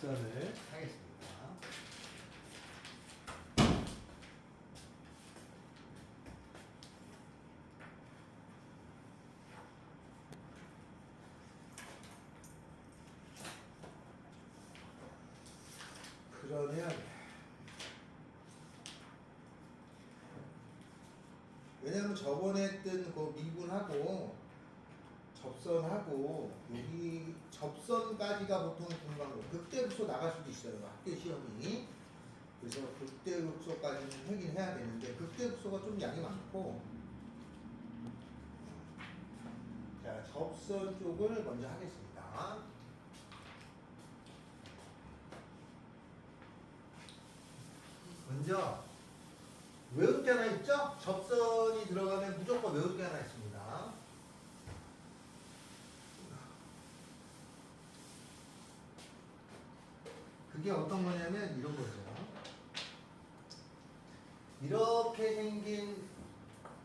직선을 하겠습니다. 그러면 왜냐면 저번에 했던 그 미분하고 접선하고 여기 접선까지가 보통 금방 극대극소 나갈 수도 있어요. 학교 시험이. 그래서 극대극소까지는 하긴 해야 되는데 극대극소가 좀 양이 많고 자 접선 쪽을 먼저 하겠습니다. 먼저 외울 게 하나 있죠? 접선이 들어가면 무조건 외울 게 하나 있습니다. 그게 어떤 거냐면 이런 거죠. 이렇게 생긴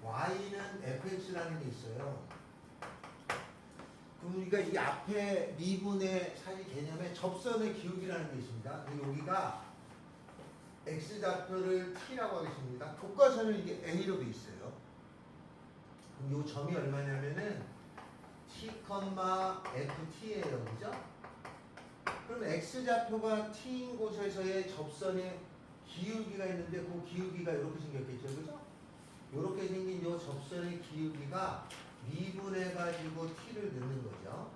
y는 fx라는 게 있어요. 그럼 우리가 이 앞에 미분의 사실 개념에 접선의 기울기라는 게 있습니다. 여기가 x좌표를 t라고 하겠습니다. 교과서는 이게 a로 돼 있어요. 그럼 이 점이 얼마냐면은 t, ft예요. 그죠? 그럼 x좌표가 t인 곳에서의 접선의 기울기가 있는데 그 기울기가 이렇게 생겼겠죠. 그죠? 이렇게 생긴 이 접선의 기울기가 미분해가지고 t를 넣는 거죠.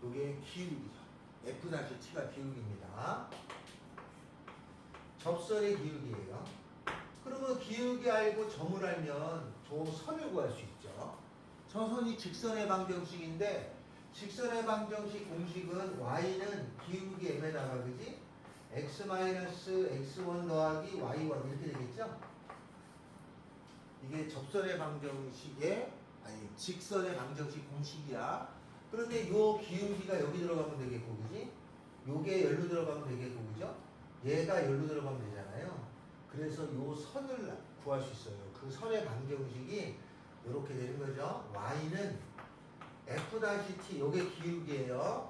이게 기울기죠. f-t가 기울기입니다. 접선의 기울기예요. 그러면 기울기 알고 점을 알면 저 선을 구할 수 있죠. 저 선이 직선의 방정식인데 직선의 방정식 공식은 y는 기울기 m에다가 그지? x-x1 더하기 y1 이렇게 되겠죠? 이게 접선의 방정식의 아니 직선의 방정식 공식이야. 그런데 요 기울기가 여기 들어가면 되겠고 그지? 요게 열로 들어가면 되겠고 그죠? 얘가 열로 들어가면 되잖아요. 그래서 요 선을 구할 수 있어요. 그 선의 방정식이 이렇게 되는 거죠. y는 f-t 요게 기울기예요.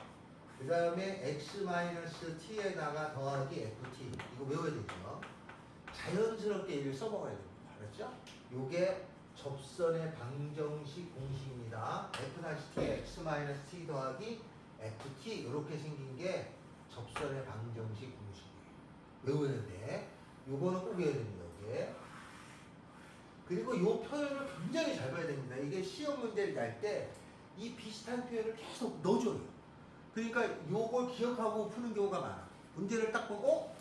그 다음에 x-t에다가 더하기 ft 이거 외워야 되죠. 자연스럽게 이를 써먹어야 됩니다. 알았죠? 요게 접선의 방정식 공식입니다. f-t x-t 더하기 ft 이렇게 생긴 게 접선의 방정식 공식이에요. 외우는데 요거는 꼭 외워야 됩니다. 이게. 그리고 요 표현을 굉장히 잘 봐야 됩니다. 이게 시험 문제를 낼 때 이 비슷한 표현을 계속 넣어줘요. 그러니까 요걸 기억하고 푸는 경우가 많아. 문제를 딱 보고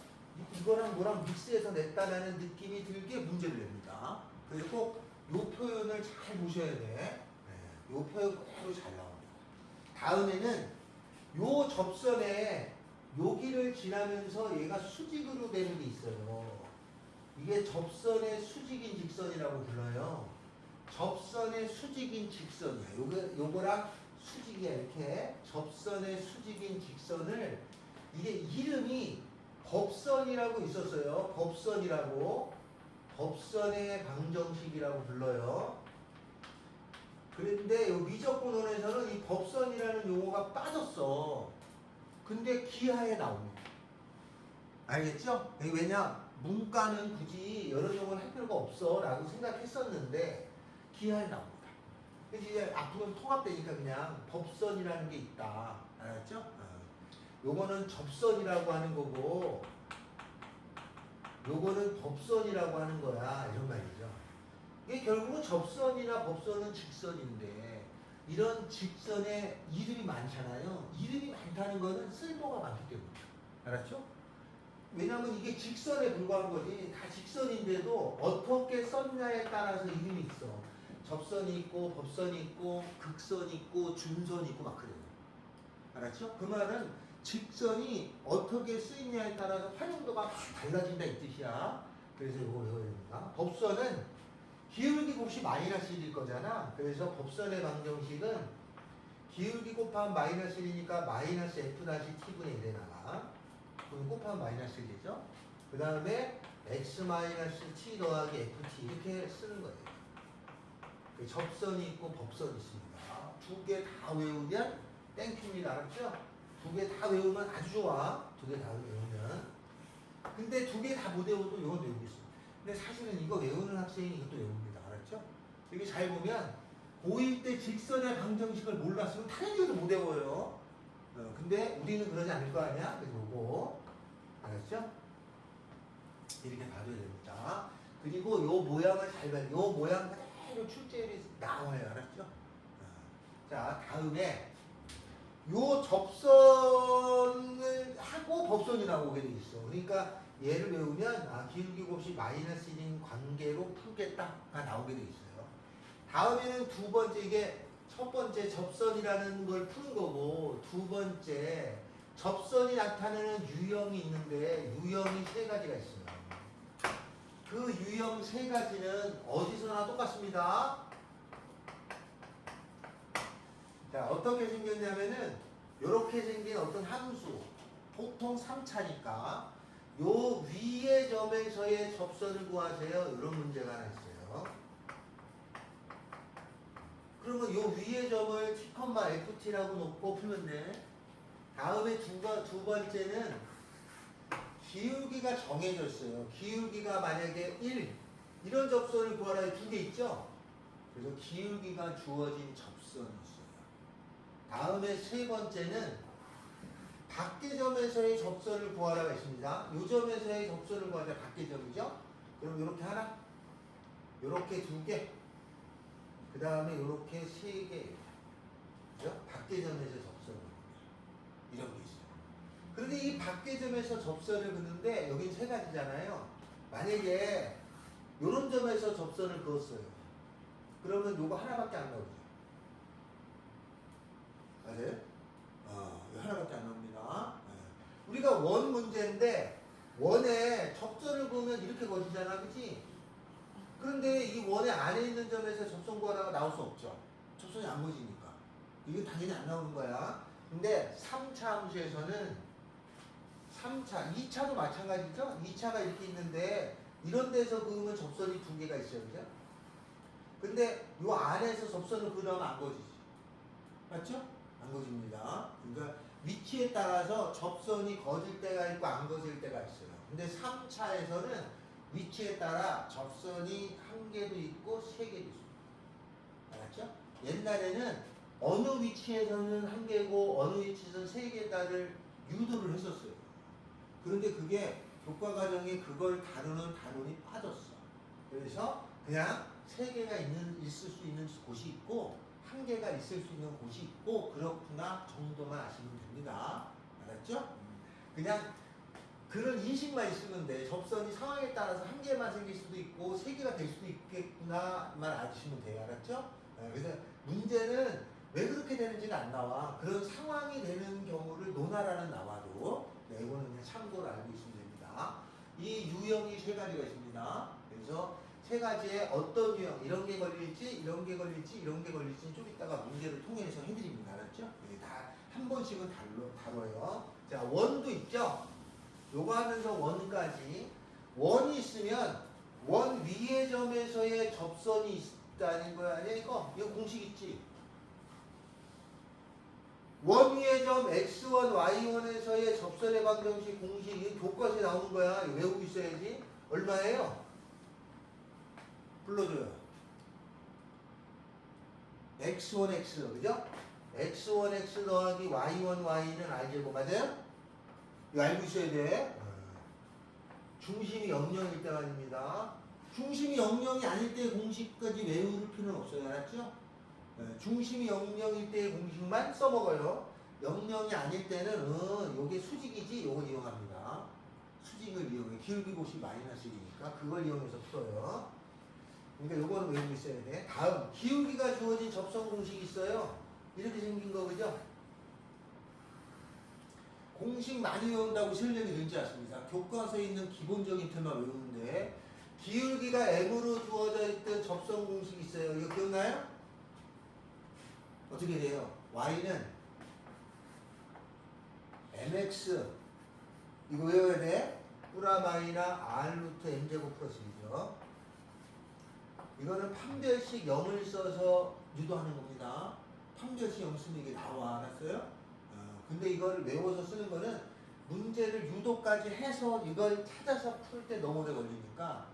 이거랑 뭐랑 믹스해서 냈다라는 느낌이 들게 문제를 냅니다. 그래서 꼭 요 표현을 잘 보셔야 돼. 네, 요 표현 그대로 잘 나옵니다. 다음에는 요 접선에 여기를 지나면서 얘가 수직으로 되는 게 있어요. 이게 접선의 수직인 직선이라고 불러요. 접선의 수직인 직선이야. 요거랑 수직이야. 이렇게 접선의 수직인 직선을 이게 이름이 법선이라고 있었어요. 법선이라고. 법선의 방정식이라고 불러요. 그런데 요 미적분원에서는 이 법선이라는 용어가 빠졌어. 근데 기하에 나옵니다. 알겠죠? 왜냐? 문과는 굳이 여러 용어를 할 필요가 없어 라고 생각했었는데 기하에 나옵니다. 그래서 이제 앞으로는 통합되니까 그냥 법선이라는 게 있다. 알았죠? 요거는 접선이라고 하는 거고 요거는 법선이라고 하는 거야. 이런 말이죠. 이게 결국은 접선이나 법선은 직선인데 이런 직선에 이름이 많잖아요. 이름이 많다는 거는 쓸모가 많기 때문이죠. 알았죠? 왜냐면 이게 직선에 불과한 거지. 다 직선인데도 어떻게 썼냐에 따라서 이름이 있어. 접선이 있고 법선이 있고 극선이 있고 준선이 있고 막 그래요. 알았죠? 그 말은 직선이 어떻게 쓰이냐에 따라서 활용도가 막 달라진다 이 뜻이야. 그래서 이거 외워야 됩니다. 법선은 기울기 곱이 마이너스 1일 거잖아. 그래서 법선의 방정식은 기울기 곱하면 마이너스 1이니까 마이너스 f-t분의 1에 나가. 그럼 곱하면 마이너스 1이죠. 그 다음에 x-t 더하기 ft 이렇게 쓰는 거예요. 접선이 있고 법선이 있습니다. 두 개 다 외우면 땡큐입니다. 알았죠? 두 개 다 외우면 아주 좋아. 두 개 다 외우면. 근데 두 개 다 못 외워도 이건 외우겠어. 근데 사실은 이거 외우는 학생이 이것도 외웁니다. 알았죠? 여기 잘 보면 고1 때 직선의 방정식을 몰랐으면 당연히 이것도 못 외워요. 근데 우리는 그러지 않을 거 아니야? 그래서 요거 알았죠? 이렇게 봐줘야 됩니다. 그리고 요 모양을 잘 봐요. 요 모양 그대로 출제율이 나와요. 알았죠? 자, 다음에 요 접선을 하고 법선이 나오게 돼 있어. 그러니까 얘를 외우면 기울기 곱이 마이너스 1인 관계로 풀겠다가 나오게 돼 있어요. 다음에는 두 번째, 이게 첫 번째 접선이라는 걸 푸는 거고, 두 번째 접선이 나타내는 유형이 있는데 유형이 세 가지가 있어요. 그 유형 세 가지는 어디서나 똑같습니다. 자, 어떻게 생겼냐면은 이렇게 생긴 어떤 함수, 보통 3차니까 요 위의 점에서의 접선을 구하세요. 이런 문제가 하나 있어요. 그러면 요 위의 점을 t, ft라고 놓고 풀면 돼. 다음에 두 번째는 기울기가 정해졌어요. 기울기가 만약에 1, 이런 접선을 구하라. 두 개 있죠? 그래서 기울기가 주어진 접선이 있어요. 다음에 세 번째는 밖의 점에서의 접선을 구하라가 있습니다. 이 점에서의 접선을 구하자. 밖의 점이죠? 그럼 이렇게 하나, 이렇게 두 개, 그 다음에 이렇게 세 개. 그죠? 밖의 점에서 접선을 이런 게 있어요. 그런데 이 밖의 점에서 접선을 그는데 여긴 세 가지잖아요. 만약에 이런 점에서 접선을 그었어요. 그러면 요거 하나밖에 안 나오죠. 맞아요? 하나밖에 안 나옵니다. 우리가 원 문제인데 원에 접선을 보면 이렇게 거지잖아, 그치? 그런데 이 원의 안에 있는 점에서 접선 구하라가 나올 수 없죠. 접선이 안 거지니까. 이건 당연히 안 나오는 거야. 근데 3차 함수에서는 3차, 2차도 마찬가지죠? 2차가 이렇게 있는데 이런 데서 그으면 접선이 두 개가 있어요, 그죠? 근데 요 안에서 접선을 그으면 안 거지지. 맞죠? 안 거집니다. 그러니까 위치에 따라서 접선이 거질 때가 있고 안 거질 때가 있어요. 근데 3차에서는 위치에 따라 접선이 한 개도 있고 세 개도 있습니다. 알았죠? 옛날에는 어느 위치에서는 한 개고 어느 위치에서는 세 개다를 유도를 했었어요. 그런데 그게 교과과정에 그걸 다루는 단원이 빠졌어. 그래서 그냥 세 개가 있을 수 있는 곳이 있고 한 개가 있을 수 있는 곳이 있고 그렇구나 정도만 아시면 됩니다. 알았죠? 그냥 그런 인식만 있으면 돼. 접선이 상황에 따라서 한 개만 생길 수도 있고 세 개가 될 수도 있겠구나만 아시면 돼요. 알았죠? 그래서 문제는 왜 그렇게 되는지는 안 나와. 그런 상황이 되는 경우를 논하라는 나와도 이거는 그냥 참고로 알고 있으면 됩니다. 이 유형이 세 가지가 있습니다. 그래서 세 가지의 어떤 유형, 이런 게 걸릴지, 이런 게 걸릴지, 이런 게 걸릴지 좀 이따가 문제를 통해서 해드립니다. 알았죠? 이게 다 한 번씩은 다뤄요. 자, 원도 있죠? 요거 하면서 원까지. 원이 있으면 원 위의 점에서의 접선이 있다는 거야. 아니야, 이거? 이거 공식 있지? 원 위의 점 x1, y1에서의 접선의 방정식 공식, 이 교과서에 나오는 거야. 이거 외우고 있어야지. 얼마예요? 불러줘요. x1x, 그죠? x1x 더하기 y1y는 알제곱 맞아요? 이거 알고 있어야 돼. 중심이 0,0일 때가 아닙니다. 중심이 0,0이 아닐 때 공식까지 외울 필요는 없어요. 알았죠? 중심이 0,0일 때의 공식만 써먹어요. 0,0이 아닐 때는 요게 수직이지 요거 이용합니다. 수직을 이용해. 기울기 곱이 마이너스 1이니까 그걸 이용해서 풀어요. 그러니까 요거는 외우고 있어야 돼. 다음 기울기가 주어진 접선 공식이 있어요. 이렇게 생긴 거 그죠? 공식 많이 외운다고 실력이 늘지 않습니다. 교과서에 있는 기본적인 틀만 외우는데 기울기가 m으로 주어져 있던 접선 공식이 있어요. 이거 기억나요? 어떻게 돼요? y는 mx 이거 외워야 돼. 뿌라마이나 r 루트 m제곱 플러스 1이죠. 이거는 판별식 0을 써서 유도하는 겁니다. 판별식 0 쓰면 이게 나와. 알았어요? 근데 이걸 외워서 쓰는 거는 문제를 유도까지 해서 이걸 찾아서 풀 때 너무 오래 걸리니까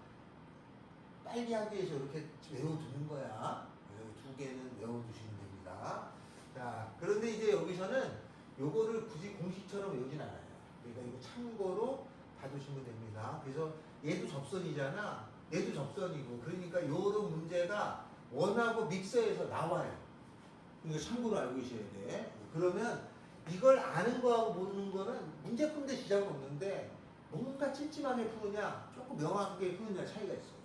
빨리 하기 위해서 이렇게 외워두는 거야. 두 개는 외워두시면 됩니다. 자, 그런데 이제 여기서는 요거를 굳이 공식처럼 외우진 않아요. 그러니까 이거 참고로 봐두시면 됩니다. 그래서 얘도 접선이잖아. 얘도 접선이고. 그러니까 요런 문제가 원하고 믹서에서 나와요. 그러니까 참고로 알고 계셔야 돼. 그러면 이걸 아는 거하고 모르는 거는 문제 푸는데 지장은 없는데 뭔가 찜찜하게 푸느냐 조금 명확하게 푸느냐 차이가 있어요.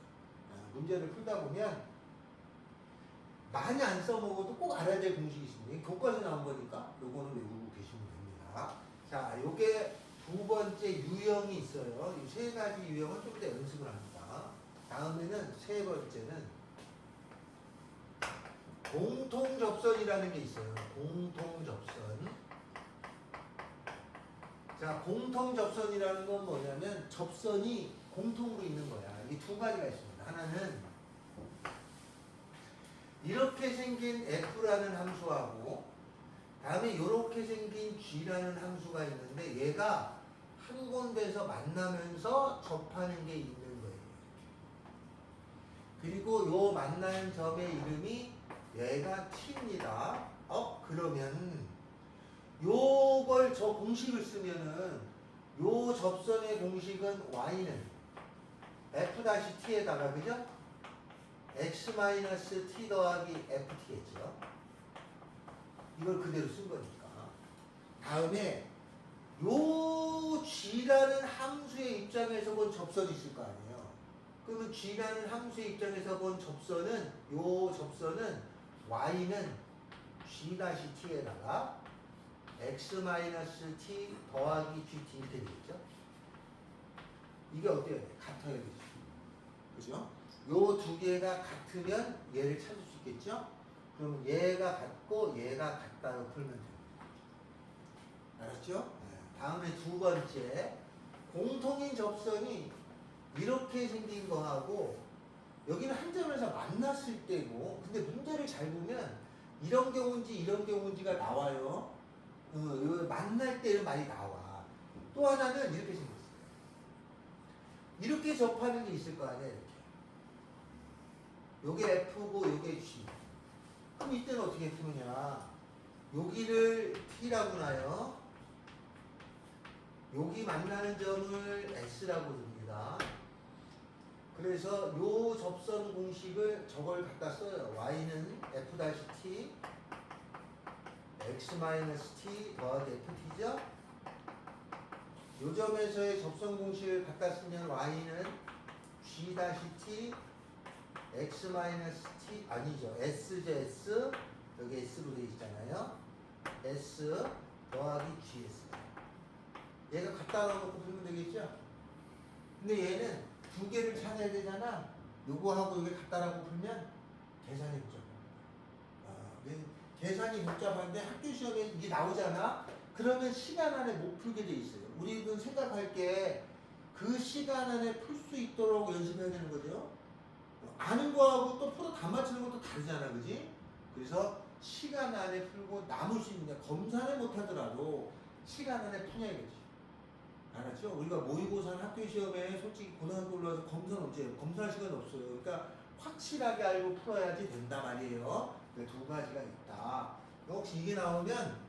문제를 풀다 보면 많이 안 써먹어도 꼭 알아야 될 공식이 있습니다. 교과서에 나온 거니까 요거는 외우고 계시면 됩니다. 자, 요게 두 번째 유형이 있어요. 이 세 가지 유형은 좀 이따 연습을 합니다. 다음에는 세 번째는 공통접선이라는 게 있어요. 공통접선. 자, 공통접선이라는 건 뭐냐면 접선이 공통으로 있는 거야. 이 두 가지가 있습니다. 하나는 이렇게 생긴 f라는 함수하고 다음에 이렇게 생긴 g라는 함수가 있는데 얘가 한 군데서 만나면서 접하는 게 있는 거예요. 그리고 요 만나는 점의 이름이 얘가 t입니다. 그러면 요걸 저 공식을 쓰면은 요 접선의 공식은 y는 f-t에다가 그죠? x-t 더하기 ft겠죠. 이걸 그대로 쓴 거니까. 다음에 요 g라는 함수의 입장에서 본 접선이 있을 거 아니에요. 그러면 g라는 함수의 입장에서 본 접선은 요 접선은 y는 g-t에다가 x-t 더하기 gt 이렇게 되겠죠. 이게 어때야 돼? 같아야 되죠. 그죠? 요 두 개가 같으면 얘를 찾을 수 있겠죠? 그러면 얘가 같고 얘가 같다고 풀면 돼요. 알았죠? 네. 다음에 두 번째 공통인 접선이 이렇게 생긴 거하고 여기는 한 점에서 만났을 때고 근데 문제를 잘 보면 이런 경우인지 이런 경우인지가 나와요. 만날 때는 많이 나와. 또 하나는 이렇게 생겼어요. 이렇게 접하는 게 있을 거 아니야. 이렇게. 요게 F고 요게 G. 그럼 이때는 어떻게 푸느냐. 여기를 T라고 놔요. 여기 만나는 점을 S라고 줍니다. 그래서 요 접선 공식을 저걸 갖다 써요. Y는 F-T X-T 더하기 FT죠? 요 점에서의 접선 공식을 갖다 쓰면 Y는 G-T X-T 아니죠. S죠. S 여기 S로 되어 있잖아요. S 더하기 GS 얘가 갖다 놓고 풀면 되겠죠? 근데 얘는 두 개를 찾아야 되잖아. 요거하고 여기 갖다라고 풀면 계산이 복잡합니다. 계산이 복잡한데 학교 시험에 이게 나오잖아. 그러면 시간 안에 못 풀게 돼 있어요. 우리는 생각할 게 그 시간 안에 풀 수 있도록 연습해야 되는 거죠. 아는 거하고 또 풀어 다 맞추는 것도 다르잖아, 그지? 그래서 시간 안에 풀고 남을 수 있느냐, 검사를 못 하더라도 시간 안에 푸냐이거지. 알았죠? 우리가 모의고사는 학교 시험에 솔직히 고등학교 올라와서 검사는 언제 검사할 시간 없어요. 그러니까 확실하게 알고 풀어야지 된다 말이에요. 두 가지가 있다. 혹시 이게 나오면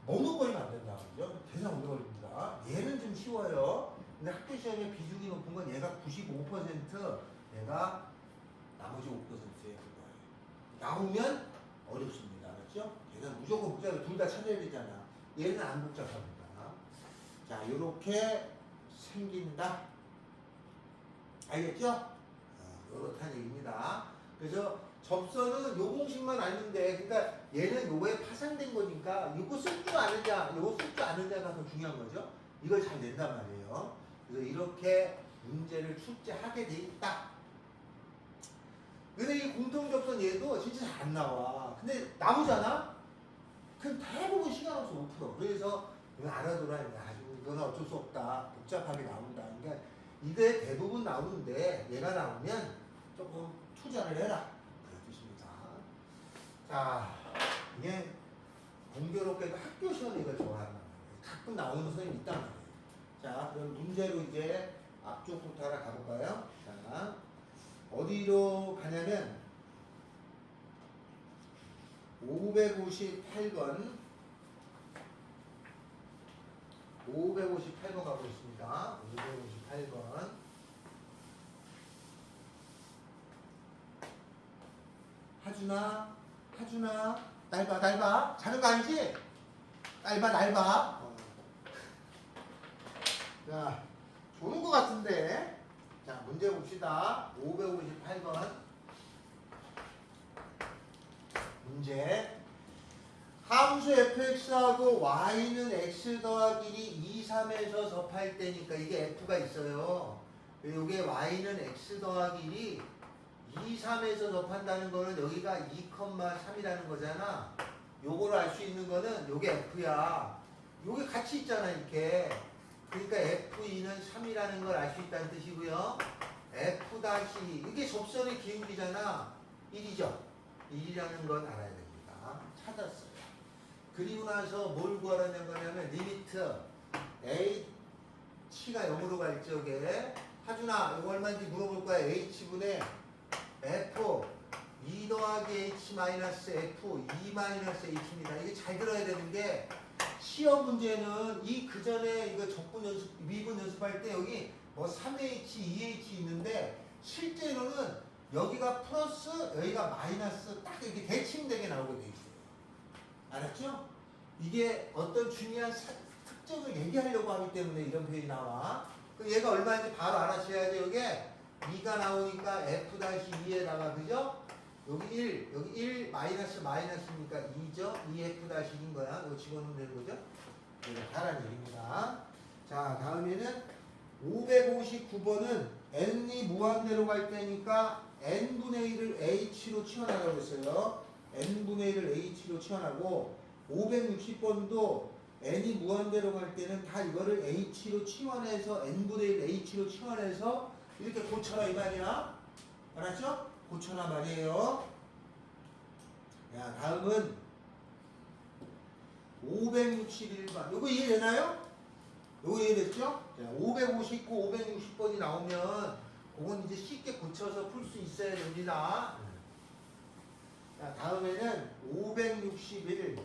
머뭇거리면 안 된다 그죠? 계산 오래 걸립니다. 얘는 좀 쉬워요. 근데 학교 시험에 비중이 높은 건 얘가 95%, 얘가 나머지 5%의 그거예요. 나오면 어렵습니다. 알았죠? 얘는 무조건 복잡해. 둘 다 찾아야 되잖아. 얘는 안 복잡합니다. 자, 요렇게 생긴다. 알겠죠? 요렇다는 얘기입니다. 그래서 접선은 요 공식만 아는데, 그러니까 얘는 요거에 파생된 거니까 요거 쓸 줄 아느냐, 요거 쓸 줄 아느냐가 더 중요한 거죠. 이걸 잘 낸단 말이에요. 그래서 이렇게 문제를 출제하게 돼 있다. 근데 이 공통접선 얘도 진짜 잘 안 나와. 근데 나오잖아? 그럼 대부분 시간 없어 못 풀어. 그래서 이거 알아둬라. 아주 이거는 어쩔 수 없다. 복잡하게 나온다. 그러니까 이게 대부분 나오는데 얘가 나오면 조금 투자를 해라. 그런 뜻입니다. 자, 이게 공교롭게도 학교 시험에 이걸 좋아한단 말이에요. 가끔 나오는 선생님이 있단 말이에요. 자, 그럼 문제로 이제 앞쪽부터 하나 가볼까요? 자, 어디로 가냐면 558번 558번 가보겠습니다. 558번 하준아 날 봐 자는 거 아니지? 날 봐. 자, 좋은 거 같은데. 자, 문제 봅시다. 558번 문제. 함수 fx하고 y는 x 더하기 2, 3에서 접할 때니까 이게 f가 있어요. 이게 y는 x 더하기 1이 2, 3에서 접한다는 거는 여기가 2,3이라는 거잖아. 요거를 알 수 있는 거는 요게 f야. 요게 같이 있잖아, 이렇게. 그러니까 f2는 3이라는 걸 알 수 있다는 뜻이고요. f' 이게 접선의 기울기잖아. 1이죠. 1이라는 건 알아야 됩니다. 찾았어요. 그리고 나서 뭘 구하라는 거냐면 리미트 h가 0으로 갈 적에 하준아 이거 얼마인지 물어볼 거야. h분의 f 2 더하기 h 마이너스 f 2 마이너스 h입니다. 이게 잘 들어야 되는 게 시험 문제는 이 그전에 이거 적분 연습 미분 연습할 때 여기 뭐 3h 2h 있는데 실제로는 여기가 플러스 여기가 마이너스 딱 이렇게 대칭되게 나오게 돼 있어요. 알았죠? 이게 어떤 중요한 특징을 얘기하려고 하기 때문에 이런 표현이 나와. 그럼 얘가 얼마인지 바로 알아셔야죠. 이게 2가 나오니까 f-2에다가 그죠? 여기 1, 여기 1 마이너스니까 2죠? 2f-1인 거야. 이거 집어넣으면 되는 거죠? 이거 하라는 얘기입니다. 자, 다음에는 559번은 n이 무한대로 갈 때니까 n분의 1을 h로 치환하라고 했어요. n분의 1을 h로 치환하고 560번도 n이 무한대로 갈 때는 다 이거를 h로 치환해서 n분의 1 h로 치환해서 이렇게 고쳐라 이 말이야. 알았죠? 고쳐라 말이에요. 야, 다음은 561번. 요거 이해되나요? 요거 이해됐죠? 자, 559, 560번이 나오면 그건 이제 쉽게 고쳐서 풀 수 있어야 됩니다. 자, 다음에는 561.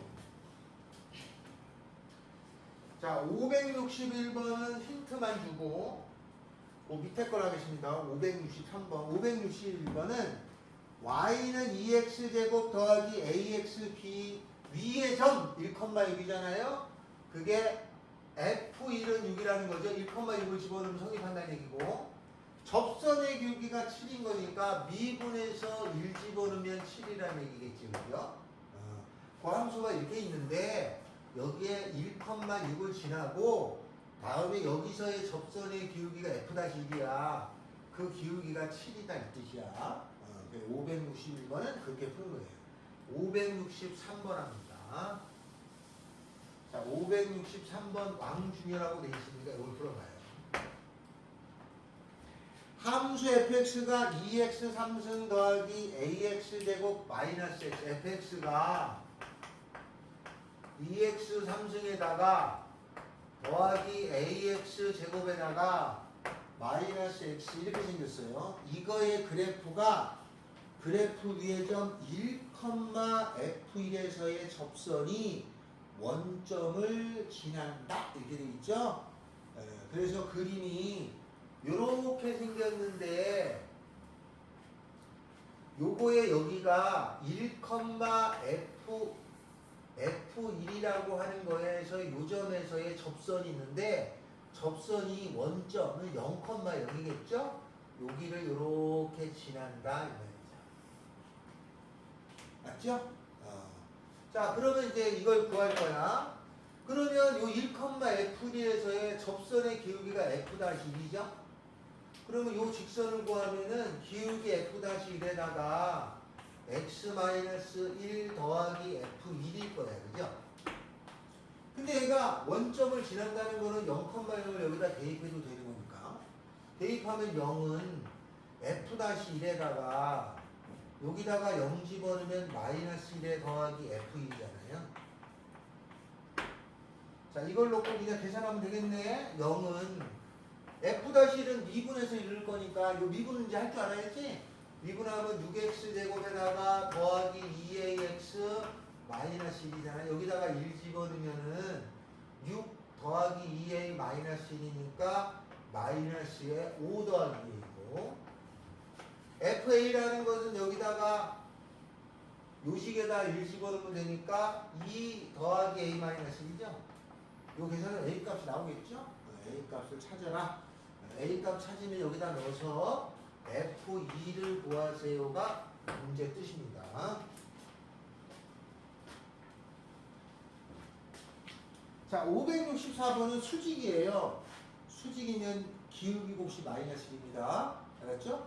자, 561번은 힌트만 주고 그 밑에 걸 하겠습니다. 563번. 561번은 y는 2x제곱 더하기 axb 위의 점 1,6이잖아요. 그게 f1은 6이라는 거죠. 1,6을 집어넣으면 성립한다는 얘기고 접선의 기울기가 7인 거니까 미분에서 1 집어넣으면 7이라는 얘기겠지. 그죠? 그 함수가 이렇게 있는데 여기에 1,6을 지나고 다음에 여기서의 접선의 기울기가 f-1이야. 그 기울기가 7이다 이 뜻이야. 561번은 그렇게 푸는 거예요. 563번 합니다. 자, 563번 왕중열하고 돼 있으니까 이걸 풀어봐요. 함수 fx가 2x 3승 더하기 ax 제곱 마이너스 x fx가 2x 3승에다가 더하기 ax 제곱에다가 마이너스 x 이렇게 생겼어요. 이거의 그래프가 그래프 위의 점 1,f1에서의 접선이 원점을 지난다 이렇게 돼 있죠. 그래서 그림이 요렇게 생겼는데 요거의 여기가 1,f1이라고 하는 거에서 요 점에서의 접선이 있는데 접선이 원점은 0,0이겠죠? 여기를 요렇게 지난다 이 말이죠. 맞죠? 자, 그러면 이제 이걸 구할 거야. 그러면 요 1,f1에서의 접선의 기울기가 f-1이죠? 그러면 요 직선을 구하면은 기울기 f-1에다가 x-1 더하기 f1일 거야. 그죠? 근데 얘가 원점을 지난다는 거는 0,0을 여기다 대입해도 되는 거니까. 대입하면 0은 f-1에다가 여기다가 0 집어넣으면 마이너스 1에 더하기 f1이잖아요. 자, 이걸 놓고 그냥 계산하면 되겠네. 0은 F-1은 미분해서 이룰 거니까 요 미분은 이제 할 줄 알아야지. 미분하면 6x 제곱에다가 더하기 2ax 마이너스 1이잖아. 여기다가 1 집어넣으면은 6 더하기 2a 마이너스 1이니까 마이너스에 5 더하기 2이고, FA라는 것은 여기다가 요식에다 1 집어넣으면 되니까 2 더하기 a 마이너스 1이죠. 요 계산은 a 값이 나오겠죠? a 값을 찾아라. a 값 찾으면 여기다 넣어서 F2를 구하세요가 문제 뜻입니다. 자, 564번은 수직이에요. 수직이면 기울기 곱이 마이너스 1입니다. 알았죠?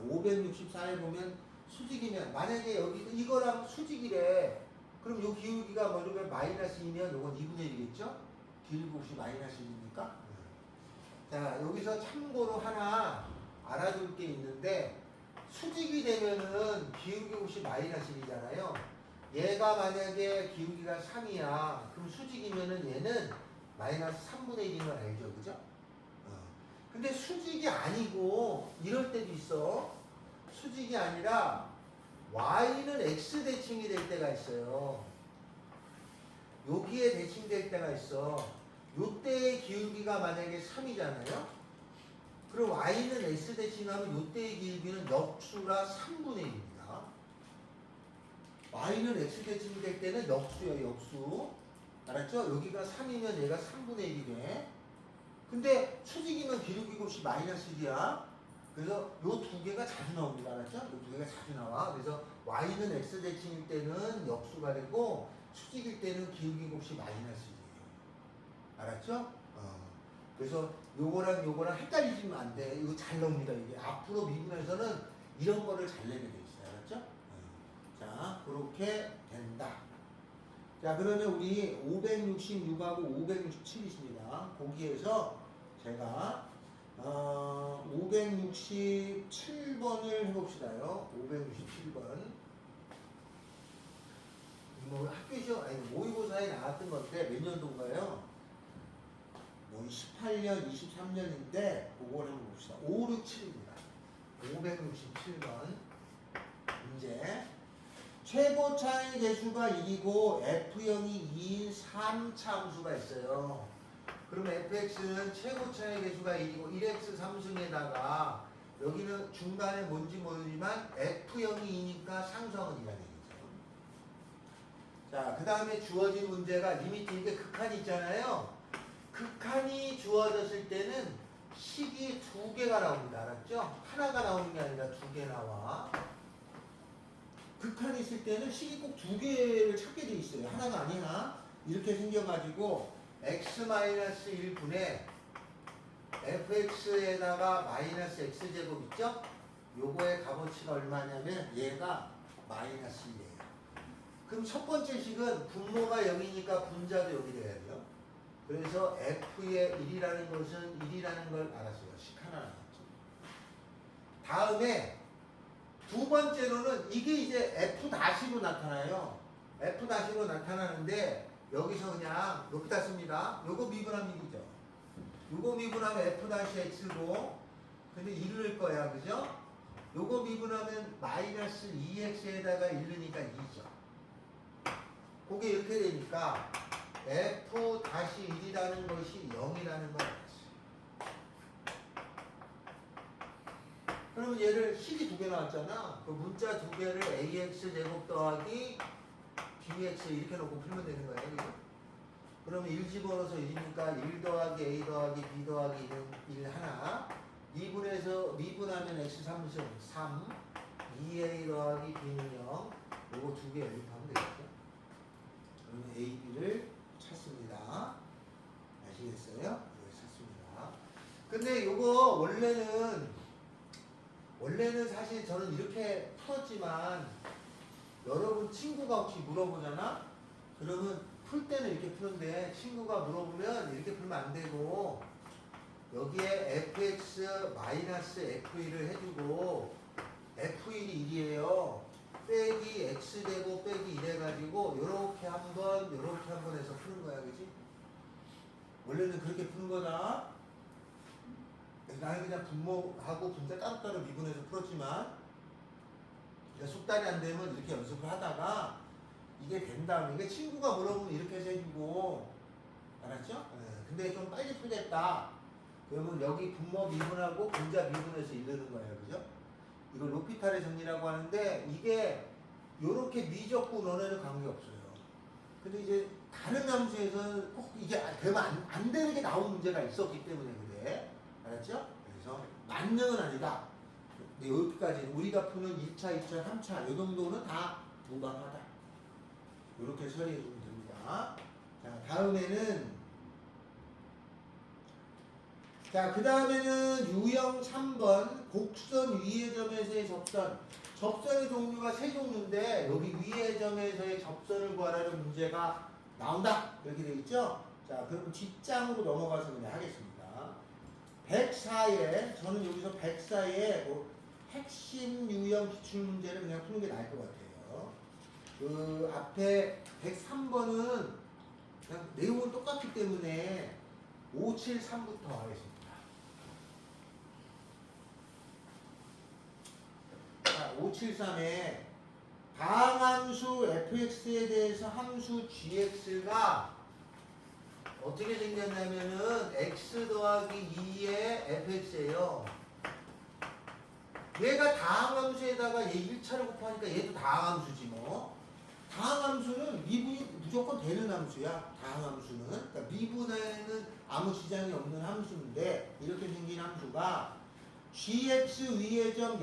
564에 보면 수직이면, 만약에 여기 이거랑 수직이래. 그럼 요 기울기가 뭐냐면 마이너스 2면 요건 2분의 1이겠죠? 기울기 곱이 마이너스 1이니까. 자, 여기서 참고로 하나 알아둘 게 있는데, 수직이 되면은 기울기 곱이 마이너스 1이잖아요. 얘가 만약에 기울기가 3이야. 그럼 수직이면은 얘는 마이너스 3분의 1인 걸 알죠? 그죠? 근데 수직이 아니고 이럴 때도 있어. 수직이 아니라 y는 x 대칭이 될 때가 있어요. 여기에 대칭될 때가 있어. 요때의 기울기가 만약에 3이잖아요. 그럼 y는 x 대칭하면 요때의 기울기는 역수라 3분의 1입니다. y는 x 대칭이 될 때는 역수예요. 역수. 알았죠? 여기가 3이면 얘가 3분의 1이래. 근데 수직이면 기울기 곱이 마이너스 1이야. 그래서 요 두 개가 자주 나옵니다. 알았죠? 요 두 개가 자주 나와. 그래서 y는 x 대칭일 때는 역수가 되고 수직일 때는 기울기 곱이 마이너스 1이에요. 알았죠? 그래서 요거랑 헷갈리시면 안 돼. 이거 잘 나옵니다. 이게 앞으로 미분에서는 이런 거를 잘 내게 돼 있어요. 알았죠? 자, 그렇게 된다. 자, 그러면 우리 566하고 567이십니다. 거기에서 제가 567번을 해봅시다요. 567번. 뭐 학교 시험, 아니 모의고사에 나왔던 건데 몇 년도인가요? 뭐 18년, 23년인데 그걸 한번 봅시다. 567입니다. 567번 문제. 최고 차의 개수가 1이고 F형이 2인 3차 함수가 있어요. 그럼 fx는 최고 차의 개수가 1이고 1x 3승에다가 여기는 중간에 뭔지 모르지만 F형이 2니까 상수항은 2가 되겠죠. 자, 그 다음에 주어진 문제가 리미트, 이게 극한이 있잖아요. 극한이 주어졌을 때는 식이 두 개가 나옵니다. 알았죠? 하나가 나오는 게 아니라 두 개 나와. 극한이 있을 때는 식이 꼭 두 개를 찾게 돼 있어요. 하나가 아니야. 이렇게 생겨가지고 x-1분의 fx에다가 마이너스 x제곱 있죠? 요거의 값어치가 얼마냐면 얘가 마이너스 1이에요. 그럼 첫 번째 식은 분모가 0이니까 분자도 여기 돼야 돼요. 그래서 f의 1이라는 것은 1이라는 걸 알았어요. 식 하나 나왔죠. 다음에 두 번째로는 이게 이제 f-로 나타나요. f-로 나타나는데 여기서 그냥 여기다 씁니다. 요거 미분하면 1이죠. 요거 미분하면 f-x고 근데 1을 거야. 그죠? 요거 미분하면 마이너스 2x에다가 1넣으니까 2죠. 그게 이렇게 되니까 f-1이라는 것이 0이라는 걸 알았어요. 그러면 얘를 식이 두 개 나왔잖아. 그 문자 두 개를 ax 제곱 더하기 bx 이렇게 놓고 풀면 되는 거예요. 그죠? 그러면 1 집어넣어서 1이니까 1 더하기 a 더하기 b 더하기 1 하나. 2분에서 미분하면 x 3승 3. 2a 더하기 b는 0. 요거 두 개 연립하면 되겠죠. 그러면 a, b를 찾습니다. 아시겠어요? 이걸 찾습니다. 근데 요거 원래는 사실 저는 이렇게 풀었지만 여러분 친구가 혹시 물어보잖아? 그러면 풀 때는 이렇게 푸는데 친구가 물어보면 이렇게 풀면 안 되고 여기에 fx-f1을 해주고 f1이 1이에요. 빼기 x제곱 빼기 1 해가지고 요렇게 한번 해서 푸는 거야. 그지? 원래는 그렇게 푸는 거다. 나는 그냥 분모하고 분자 따로따로 미분해서 풀었지만 숙달이 안 되면 이렇게 연습을 하다가 이게 된다면 이게 친구가 물어보면 이렇게 해서 해주고 알았죠? 예, 근데 좀 빨리 풀겠다. 그러면 여기 분모 미분하고 분자 미분해서 이르는 거예요. 그죠? 이걸 로피탈의 정리라고 하는데 이게 요렇게 미적분 원에는 관계없어요. 근데 이제 다른 함수에서는 꼭 이게 되면 안 되는 게 나온 문제가 있었기 때문에 그래. 알았죠? 그래서 만능은 아니다. 근데 여기까지 우리가 푸는 1차, 2차, 3차 요 정도는 다 무방하다. 이렇게 처리해 주면 됩니다. 자, 다음에는 자, 그 다음에는 유형 3번 곡선 위의 점에서의 접선. 접선의 종류가 세 종류인데 여기 위의 점에서의 접선을 구하라는 문제가 나온다. 이렇게 되어 있죠? 자, 그럼 뒷장으로 넘어가서 그냥 하겠습니다. 104에 저는 여기서 104에 뭐 핵심 유형 기출 문제를 그냥 푸는 게 나을 것 같아요. 그 앞에 103번은 그냥 내용은 똑같기 때문에 573부터 하겠습니다. 자, 573에 방함수 fx에 대해서 함수 gx가 어떻게 생겼냐면은 x 더하기 2의 fx예요. 얘가 다항함수에다가 얘 1차를 곱하니까 얘도 다항함수지 뭐. 다항함수는 미분이 무조건 되는 함수야. 다항함수는. 그러니까 미분에는 아무 지장이 없는 함수인데 이렇게 생긴 함수가 gx 위의 점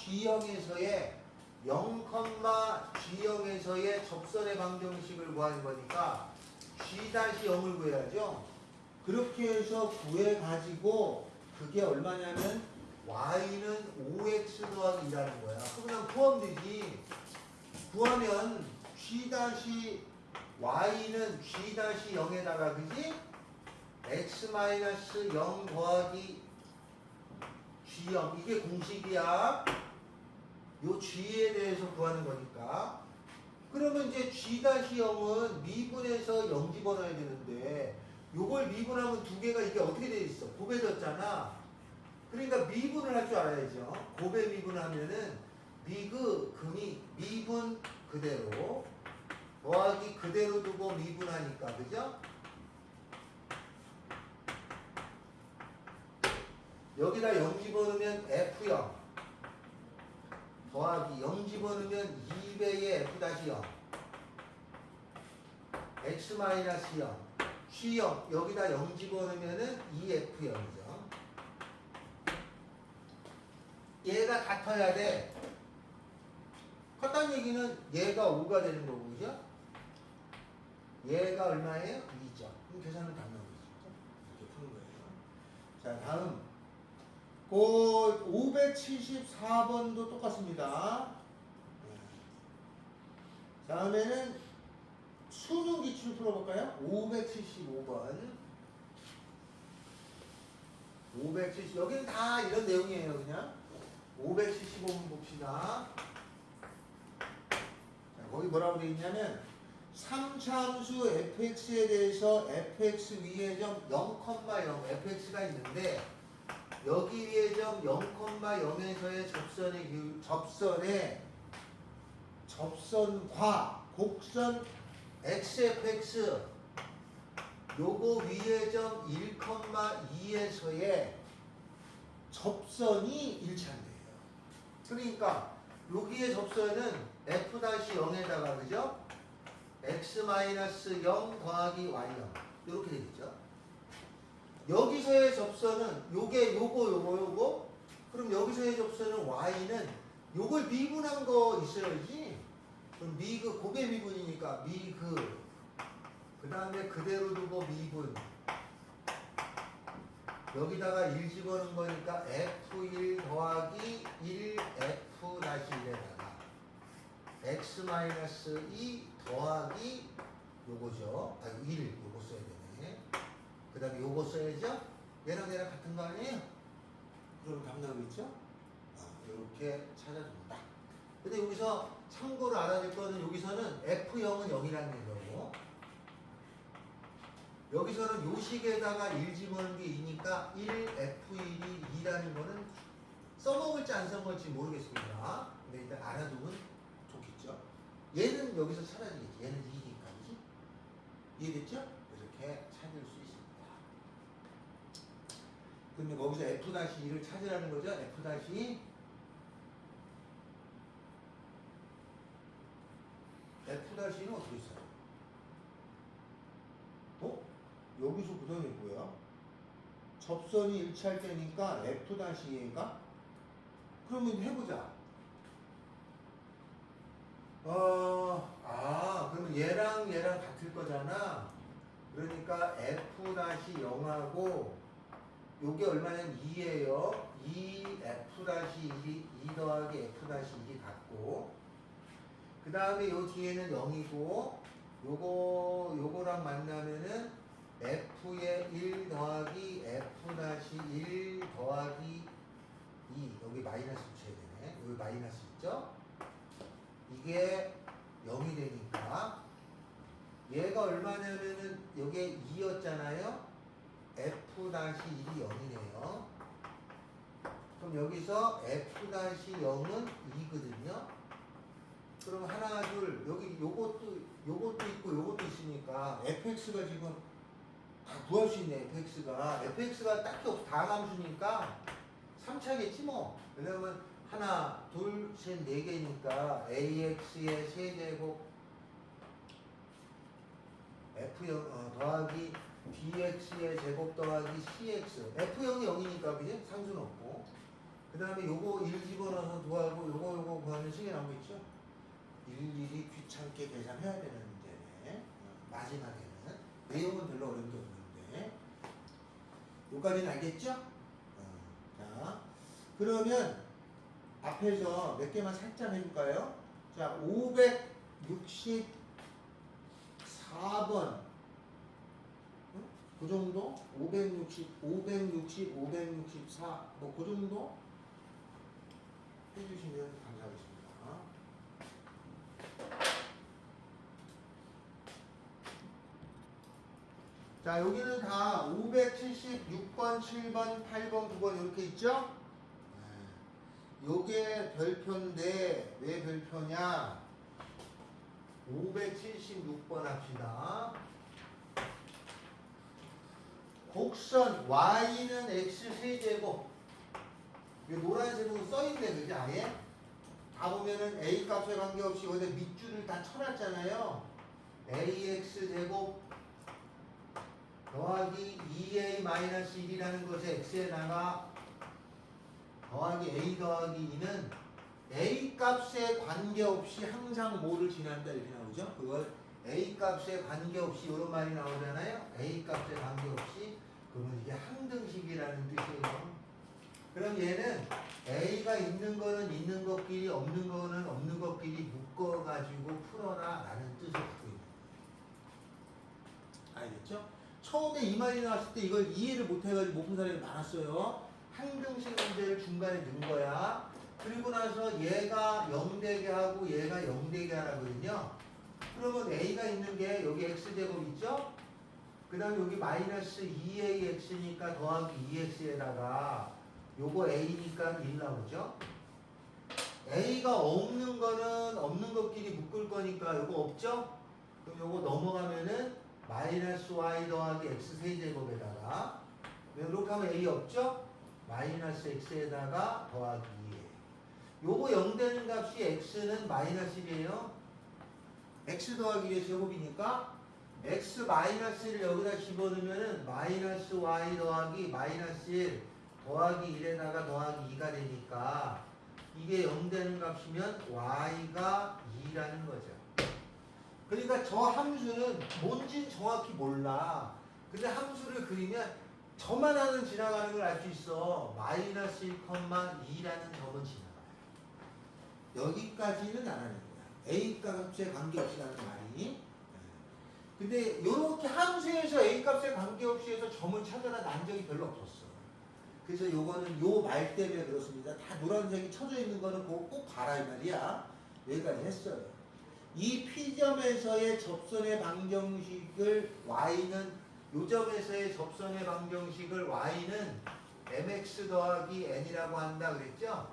0,G형에서의 0,G형에서의 접선의 방정식을 구하는 거니까 G-0을 구해야죠. 그렇게 해서 구해가지고 그게 얼마냐면 y는 5x 더하기 2라는 거야. 그냥 포함되지. 구하면 G-y는 G-0에다가 그지? x-0 더하기 G0 이게 공식이야. 요 G에 대해서 구하는 거니까. 그러면 이제 G-0은 미분해서 0 집어넣어야 되는데 요걸 미분하면 두 개가 이게 어떻게 돼 있어? 곱해졌잖아. 그러니까 미분을 할 줄 알아야죠. 곱해 미분하면은 금이 미분 그대로 더하기 그대로 두고 미분하니까 그죠? 여기다 0 집어넣으면 F0 더하기 0 집어넣으면 2배의 F-0 X-0 G0 여기다 0 집어넣으면 2F0이죠. 얘가 같아야 돼. 같다는 얘기는 얘가 5가 되는 거고 그죠? 얘가 얼마예요? 2죠. 그럼 계산은 다 나오겠죠. 이렇게 푸는 거예요. 자, 다음 그 574번도 똑같습니다. 다음에는 수능 기출 풀어볼까요? 575번. 570 여기는 다 이런 내용이에요. 그냥 575번 봅시다. 자, 거기 뭐라고 되어 있냐면 3차함수 fx에 대해서 fx 위의 점 0,0 fx가 있는데 여기 위의 점 0,0에서의 접선과 곡선 xfx 요거 위의 점 1,2에서의 접선이 일치한대요. 그러니까 여기의 접선은 f-0에다가 그죠? x-0 더하기 y0 이렇게 되겠죠. 여기서의 접선은 요거 그럼 여기서의 접선은 y는 요걸 미분한 거 있어야지. 그럼 곱의 미분이니까 그 다음에 그대로 두고 미분 여기다가 1 집어넣은 거니까 f1 더하기 1f-1에다가 x-2 더하기 요거죠. 1 요거 써야 되네. 그 다음에 요거 써야죠. 얘랑 같은 거 아니에요? 그럼 답 나오겠죠? 이렇게 찾아줍니다. 근데 여기서 참고로 알아야 될 거는 여기서는 F0은 0이라는 얘기고 여기서는 요 식에다가 1 집어넣은 게 2니까 1F1이 2라는 거는 써먹을지 안 써먹을지 모르겠습니다. 근데 일단 알아두면 좋겠죠. 얘는 여기서 사라지겠지. 얘는 2니까, 그지? 이해됐죠? 이렇게 찾을 수 있습니다. 그러면 거기서 F-2를 찾으라는 거죠. F-F'는 어떻게 써요? 어? 여기서 그 다음에 뭐야? 접선이 일치할 때니까 F-E가? 그러면 해보자. 그러면 얘랑 얘랑 같을 거잖아. 그러니까 F-0하고 요게 얼마냐면 2예요. 2F-1이 2 더하기 F-1이 같고, 그 다음에 요 뒤에는 0이고, 요거랑 만나면은 F의 1 더하기 F-1 더하기 2, 여기 마이너스 붙여야 되네. 여기 마이너스 있죠? 이게 0이 되니까 얘가 얼마냐면은 여기에 2였잖아요. F-1이 0이네요. 그럼 여기서 F-0은 2거든요. 그럼 하나, 둘, 여기 요것도 있고 요것도 있으니까 fx가 지금 다 구할 수 있네. fx가 딱히 없어. 다함수니까 3차겠지 뭐. 왜냐면 하나, 둘, 셋, 네 개니까 ax의 세제곱 f0 더하기 bx의 제곱 더하기 cx. f0이 0이니까 그지? 상수는 없고. 그 다음에 요거 1 집어넣어서 구하고 요거 구하면 식이 나오겠죠? 일일이 귀찮게 계산해야 되는 문제네. 마지막에는. 내용은 별로 어려운 게 없는데. 요까지는 알겠죠? 자, 그러면 앞에서 몇 개만 살짝 해볼까요? 자, 564번. 그 정도? 560, 564. 뭐, 그 정도? 해주시면 감사하겠습니다. 자, 여기는 다 576번, 7번, 8번, 9번 이렇게 있죠? 요게 별표인데 왜 별표냐? 576번 합시다. 곡선 y는 x 세제곱. 이거 노란색으로 써있네, 그지? 아예? 다 보면은 a 값에 관계없이 어디 밑줄을 다 쳐놨잖아요. ax 제곱 더하기 2a-1이라는 것이 x에다가 더하기 a 더하기 2는 a 값에 관계없이 항상 뭐를 지난다 이렇게 나오죠. 그걸 a 값에 관계없이 이런 말이 나오잖아요. a 값에 관계없이. 그러면 이게 항등식이라는 뜻이에요. 그럼 얘는 a가 있는 거는 있는 것끼리 없는 거는 없는 것끼리 묶어가지고 풀어라 라는 뜻을 갖고 있는 거예요. 알겠죠? 처음에 이 말이 나왔을 때 이걸 이해를 못해가지고 못 푼 사람이 많았어요. 항등식 문제를 중간에 넣은 거야. 그리고 나서 얘가 0되게 하고 얘가 0되게 하라거든요. 그러면 a가 있는 게 여기 x제곱 있죠? 그 다음에 여기 마이너스 2ax니까 더하기 2x에다가 요거 a니까 1 나오죠? a가 없는 거는 없는 것끼리 묶을 거니까 요거 없죠? 그럼 요거 넘어가면은 마이너스 y 더하기 x 세제곱에다가 이렇게 하면 a 없죠? 마이너스 x에다가 더하기 2. 요거 0 되는 값이 x는 마이너스 1이에요. x 더하기 1의 제곱이니까 x 마이너스 1을 여기다 집어넣으면은 마이너스 y 더하기 마이너스 1 더하기 1에다가 더하기 2가 되니까 이게 0 되는 값이면 y가 2라는 거죠. 그러니까 저 함수는 뭔진 정확히 몰라. 근데 함수를 그리면 저만하는 지나가는 걸 알 수 있어. 마이너스 1,2라는 점은 지나가요. 여기까지는 안 하는 거야. a 값에 관계없이 하는 말이. 근데 이렇게 함수에서 a 값에 관계없이 해서 점을 찾아라 난 적이 별로 없었어. 그래서 요거는 요 말 때문에 그렇습니다. 다 노란색이 쳐져 있는 거는 그거 꼭 봐라 이 말이야. 여기까지 했어요. 이 P점에서의 접선의 방정식을 y는 요 점에서의 접선의 방정식을 y는 mx 더하기 n이라고 한다 그랬죠?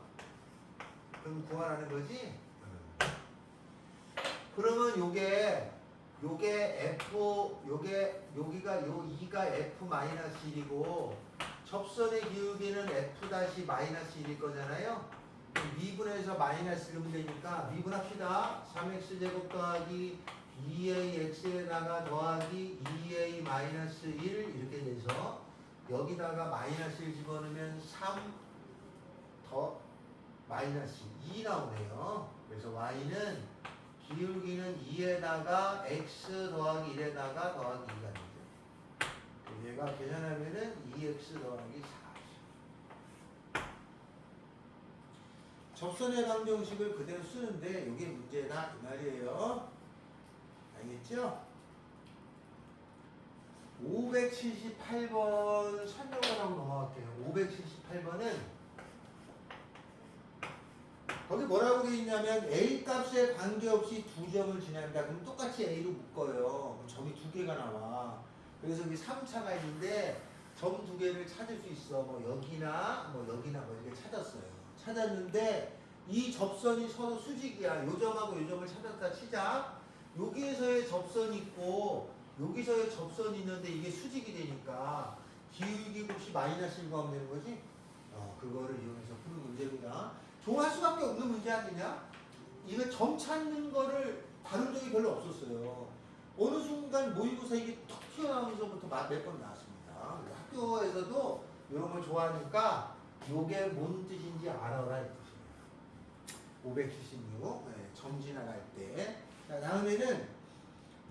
그럼 구하라는 거지? 그러면 요게 f 여기가 요 2가 f 마이너스 1이고 접선의 기울기는 f 다시 마이너스 1일 거잖아요. 미분해서 마이너스 1면 되니까 미분합시다. 3x 제곱 더하기 2ax에다가 더하기 2a 마이너스 1 이렇게 돼서 여기다가 마이너스 1 집어넣으면 3 더 마이너스 2 나오네요. 그래서 y는 기울기는 2에다가 x 더하기 1에다가 더하기 2가 되죠. 얘가 계산하면은 2x 더하기 4. 접선의 방정식을 그대로 쓰는데 이게 문제다 이 말이에요. 알겠죠? 578번 설명을 하고 넘어갈게요. 578번은 거기 뭐라고 되어 있냐면 A 값에 관계없이 두 점을 지난다. 그럼 똑같이 A로 묶어요. 그럼 점이 두 개가 나와. 그래서 여기 3차가 있는데 점 두 개를 찾을 수 있어. 뭐 여기나 뭐 이렇게 찾았어요. 찾았는데 이 접선이 서로 수직이야. 요 점하고 요 점을 찾았다 치자. 여기에서의 접선이 있고 여기서의 접선이 있는데 이게 수직이 되니까 기울기 곱이 마이너스 1가 하면 되는 거지? 그거를 이용해서 푸는 문제입니다. 좋아할 수밖에 없는 문제 아니냐? 이거 점 찾는 거를 다룬 적이 별로 없었어요. 어느 순간 모의고사 이게 툭 튀어나오면서부터 몇 번 나왔습니다. 학교에서도 이런 걸 좋아하니까 요게 뭔 뜻인지 알아라 이 뜻이에요. 576 점 지나갈 때. 자, 다음에는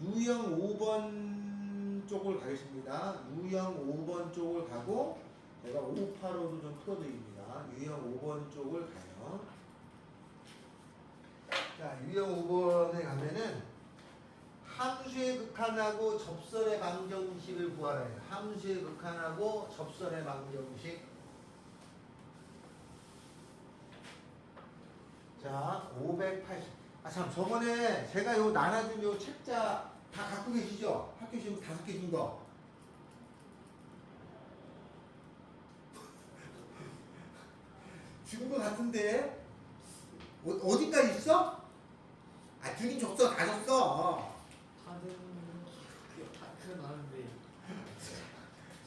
유형 5번 쪽을 가겠습니다. 유형 5번 쪽을 가고 제가 585도 좀 풀어드립니다. 유형 5번 쪽을 가요. 자, 유형 5번에 가면은 함수의 극한하고 접선의 방정식을 구하라 해요. 함수의 극한하고 접선의 방정식. 자, 580. 참, 저번에 제가 요 나눠준 요 책자 다 갖고 계시죠? 학교 시험 5개 준 거. 준 거 같은데? 어디까지 있어? 주긴 줬어, 다 줬어. 다들 그건 아는데.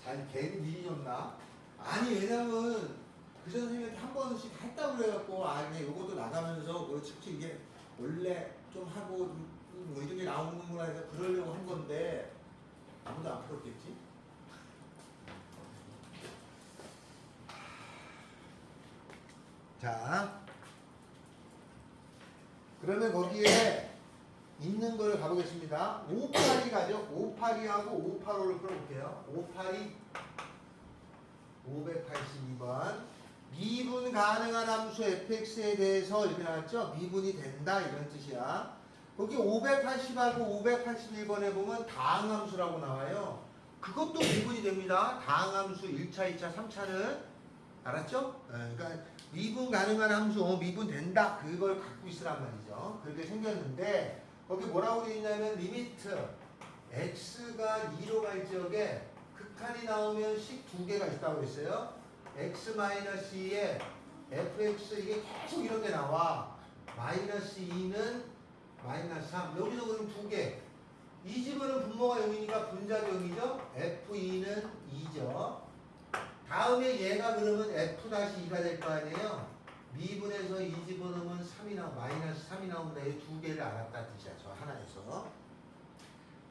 아니, 괜히 미리 줬나? 아니, 왜냐면 그 선생님한테 한 번씩 했다고 그래갖고, 그냥 요것도 나가면서, 그렇지, 이게 원래 좀 하고, 뭐 이런 게 나오는구나 해서 그러려고 한 건데, 아무도 안 풀었겠지? 자, 그러면 거기에 있는 걸 가보겠습니다. 582 가죠? 582하고 585를 풀어볼게요. 582, 582번. 미분 가능한 함수 fx에 대해서 이렇게 나왔죠? 미분이 된다 이런 뜻이야. 거기 580하고 581번에 보면 다항함수라고 나와요. 그것도 미분이 됩니다. 다항함수 1차, 2차, 3차는. 알았죠? 그러니까 미분 가능한 함수, 미분 된다. 그걸 갖고 있으란 말이죠. 그렇게 생겼는데 거기 뭐라고 되어 있냐면 리미트 x가 2로 갈 지역에 극한이 나오면 식 두 개가 있다고 했어요. x-2에 fx 이게 계속 이런 게 나와. 마이너스 2는 마이너스 3. 여기서 그럼 두 개. 이 집은 분모가 0이니까 분자도 0이죠. f2는 2죠. 다음에 얘가 그러면 f-2가 될 거 아니에요. 미분에서 2 집어넣으면 3이 마이너스 3이 나온다. 이 두 개를 알았다는 뜻이야. 저 하나에서.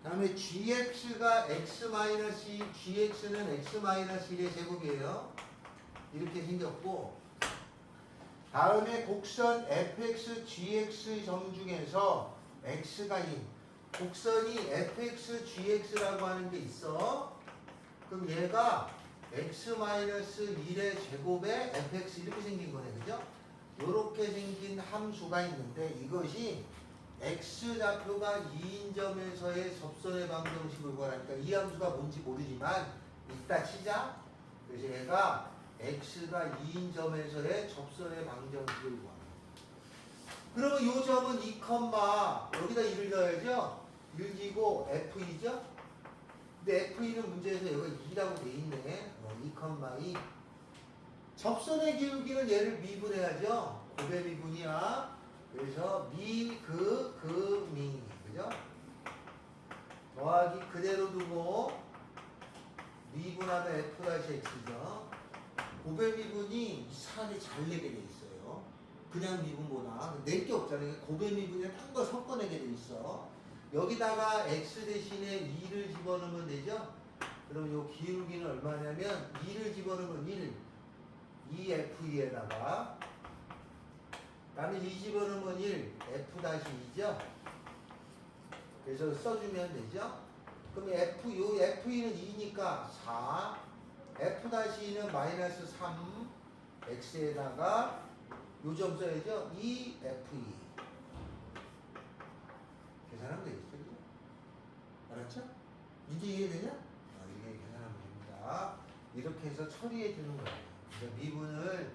다음에 gx가 x-2, gx는 x-1의 제곱이에요. 이렇게 생겼고, 다음에 곡선 fx, gx 점 중에서 x가 2. 곡선이 fx, gx라고 하는 게 있어. 그럼 얘가 x-1의 제곱에 fx 이렇게 생긴 거네, 그죠? 이렇게 생긴 함수가 있는데 이것이 x좌표가 2인 점에서의 접선의 방정식을 구하니까 이 함수가 뭔지 모르지만 이따 치자. 그래서 얘가 x가 2인 점에서의 접선의 방정식을 구합니다. 그러면 이 점은 2, 여기다 1을 넣어야죠. 1지고 f2죠? 근데 F2는 문제에서 여기가 2라고 돼 있네. 2,2. 접선의 기울기는 얘를 미분해야죠. 고배 미분이야. 그래서 미, 미. 그죠? 더하기 그대로 두고 미분하면 F-X죠. 고배 미분이 이상하게 잘 내게 돼 있어요. 그냥 미분보다. 낼 게 없잖아요. 고배 미분에 딴 거 섞어내게 돼 있어. 여기다가 X 대신에 2를 집어넣으면 되죠? 그럼 요 기울기는 얼마냐면 2를 집어넣으면 1. 2F2에다가 다음에 2 집어넣으면 1. F-2죠? 그래서 써주면 되죠? 그럼 요 F2는 2니까 4. F-2는 마이너스 3. X에다가 요 점 써야죠? 2F2. 계산하면 되겠죠? 그죠? 알았죠? 이제 이해되냐? 이게 계산하면 됩니다. 이렇게 해서 처리해 주는 거예요. 그래서 미분을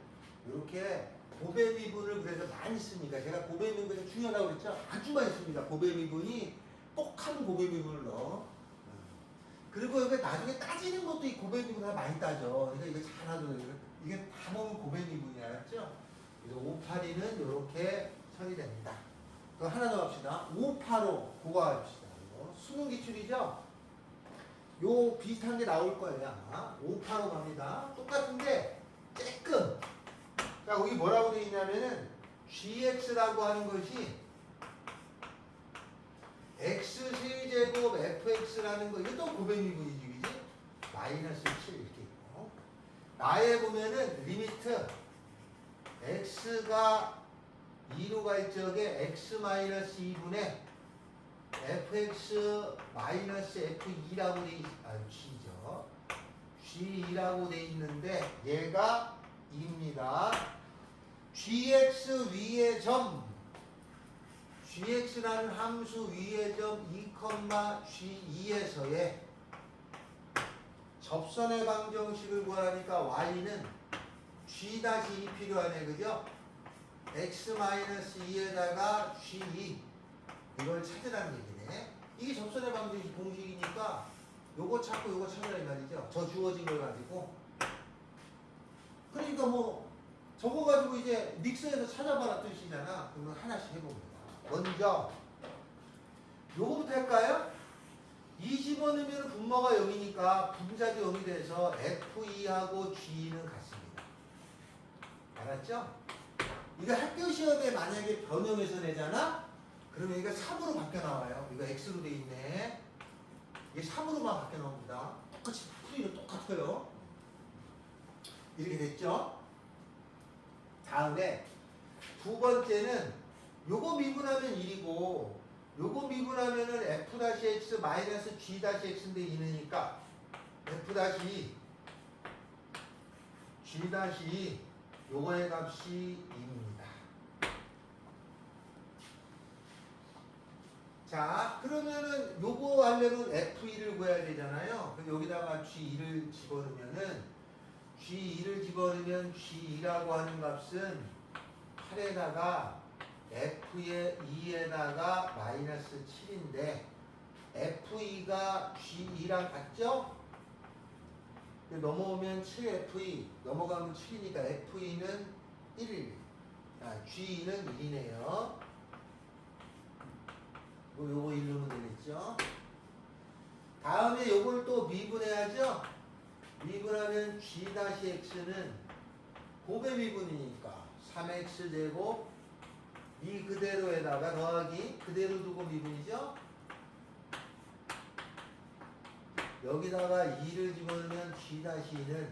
이렇게 고배 미분을 그래서 많이 씁니다. 제가 고배 미분이 중요하다고 그랬죠? 아주 많이 씁니다. 고배 미분이 똑한 고배 미분을 넣어. 그리고 여기 나중에 따지는 것도 이 고배 미분을 많이 따져. 그러니까 이거 잘 알아둬야 돼요. 이게 다 보면 고배 미분이야. 알았죠? 그래서 582는 이렇게 처리됩니다. 그럼 하나 더 합시다. 585 그거 합시다. 이거 수능 기출이죠? 요 비슷한 게 나올 거예요. 아마 585 갑니다. 똑같은데 조금. 자, 여기 뭐라고 되어 있냐면은 gx라고 하는 것이 x 세제곱 fx라는 거 이거 또 고배미분이지, 그지? 마이너스 7 이렇게 있고 나에 보면은 리미트 x가 2로 갈 적에 x 마이너스 2분의 fx 마이너스 f2라고 돼 g죠. g2라고 돼 있는데 얘가 2입니다. gx 위의 점 gx라는 함수 위의 점 2,g2에서의 접선의 방정식을 구하니까 y는 g-2 필요하네, 그죠? x-2에다가 g2 이걸 찾으라는 얘기네. 이게 접선의 방정식 공식이니까 요거 찾고 요거 찾으라 이 말이죠. 저 주어진 걸 가지고. 그러니까 뭐 저거 가지고 이제 믹서에서 찾아봐라 뜻이잖아. 그러면 하나씩 해봅니다. 먼저 요거부터 할까요? 2 집어넣으면 분모가 0이니까 분자도 0이 돼서 F2하고 G는 같습니다. 알았죠? 이거 학교 시험에 만약에 변형해서 내잖아? 그러면 이거 3으로 바뀌어 나와요. 이거 X로 돼 있네. 이게 3으로만 바뀌어 나옵니다. 똑같이 풀이는 똑같아요. 이렇게 됐죠? 다음에 두 번째는 요거 미분하면 1이고 요거 미분하면은 f-x 마이너스 g-x인데 2느니까 f- g- 요거의 값이 2입니다. 자, 그러면은 요거 하려면 f2를 구해야 되잖아요. 그럼 여기다가 g2를 집어넣으면은 g2를 집어넣으면 g2라고 하는 값은 8에다가 F의 2에다가 마이너스 7인데 F2가 G2랑 같죠? 넘어오면 7F2 넘어가면 7이니까 F2는 1 G2는 1이네요. 요거 1로면 되겠죠? 다음에 요걸 또 미분해야죠? 미분하면 G-X는 고배 미분이니까 3X제곱 이 그대로에다가 더하기 그대로 두고 미분이죠. 여기다가 2를 집어넣으면 G-2는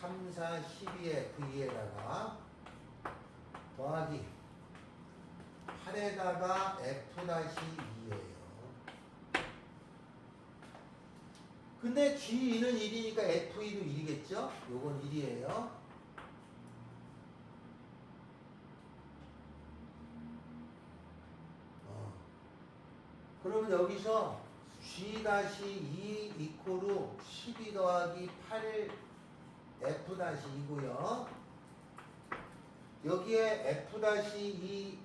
3, 4, 12의 F2에다가 더하기 8에다가 F-2예요. 근데 G2는 1이니까 F2도 1이겠죠? 요건 1이에요. 그러면 여기서 G-2 이코로 12 더하기 8 F-2고요. 여기에 F-2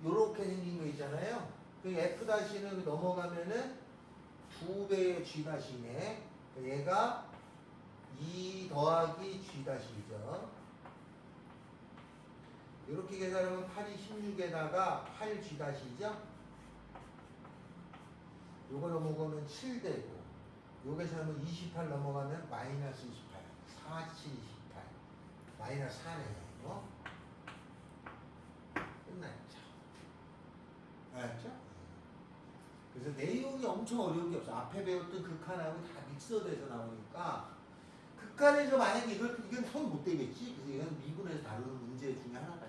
요렇게 생긴 거 있잖아요. 그 F-는 넘어가면은 2배의 G-이네. 얘가 2 더하기 G-이죠. 이렇게 계산하면 8이 16에다가 8G-이죠. 요거 넘어가면 7되고 요 계산하면 28 넘어가면 마이너스 28 4, 7, 28 마이너스 4네요. 이거 끝났죠. 알았죠? 그래서 내용이 엄청 어려운 게 없어. 앞에 배웠던 극한하고 다 믹서돼서 나오니까 극한에서 만약에 이건 손 못 대겠지. 그래서 이건 미분에서 다루는 문제 중에 하나다.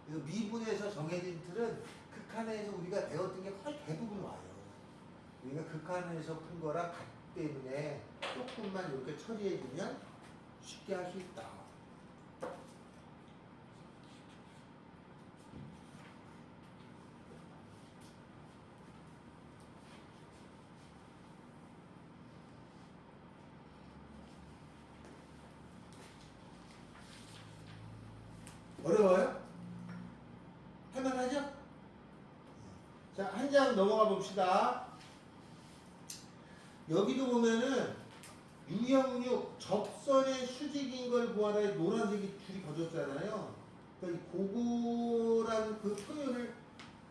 그래서 미분에서 정해진 틀은 극한에서 우리가 배웠던 게 거의 대부분 와요. 우리가 극한에서 푼 거랑 같기 때문에 조금만 이렇게 처리해주면 쉽게 할 수 있다. 어려워요? 할만하죠? 자, 한 장 넘어가 봅시다. 여기도 보면은 유형육 접선의 수직인 걸 구하라. 노란색이 줄이 거졌잖아요. 그러니까 이 고고라는 그 표현을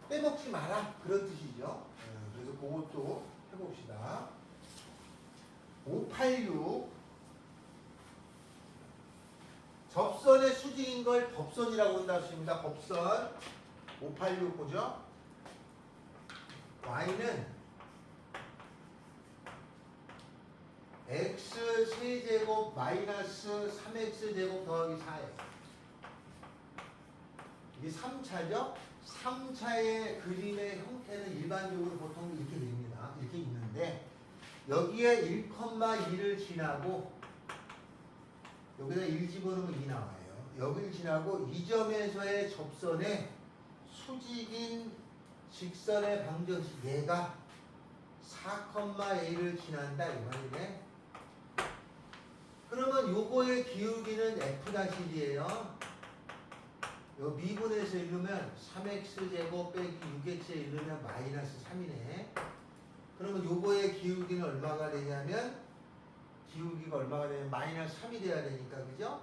빼먹지 마라 그런 뜻이죠. 그래서 그것도 해봅시다. 586 접선의 수직인 걸 법선이라고 한다 했습니다. 법선 586 보죠. y는 x 세제곱 마이너스 3x 제곱 더하기 4예요. 이게 3차죠? 3차의 그림의 형태는 일반적으로 보통 이렇게 됩니다. 이렇게 있는데 여기에 1,2를 지나고 여기다 1 집어넣으면 2 나와요. 여기를 지나고 이 점에서의 접선의 수직인 직선의 방정식 얘가 4,a를 지난다 이 말이네. 그러면 요거의 기울기는 f-1이에요. 요 미분에서 읽으면 3x제곱 빼기 6x에 읽으면 마이너스 3이네. 그러면 요거의 기울기는 얼마가 되냐면 기울기가 얼마가 되냐면 마이너스 3이 돼야 되니까 그죠?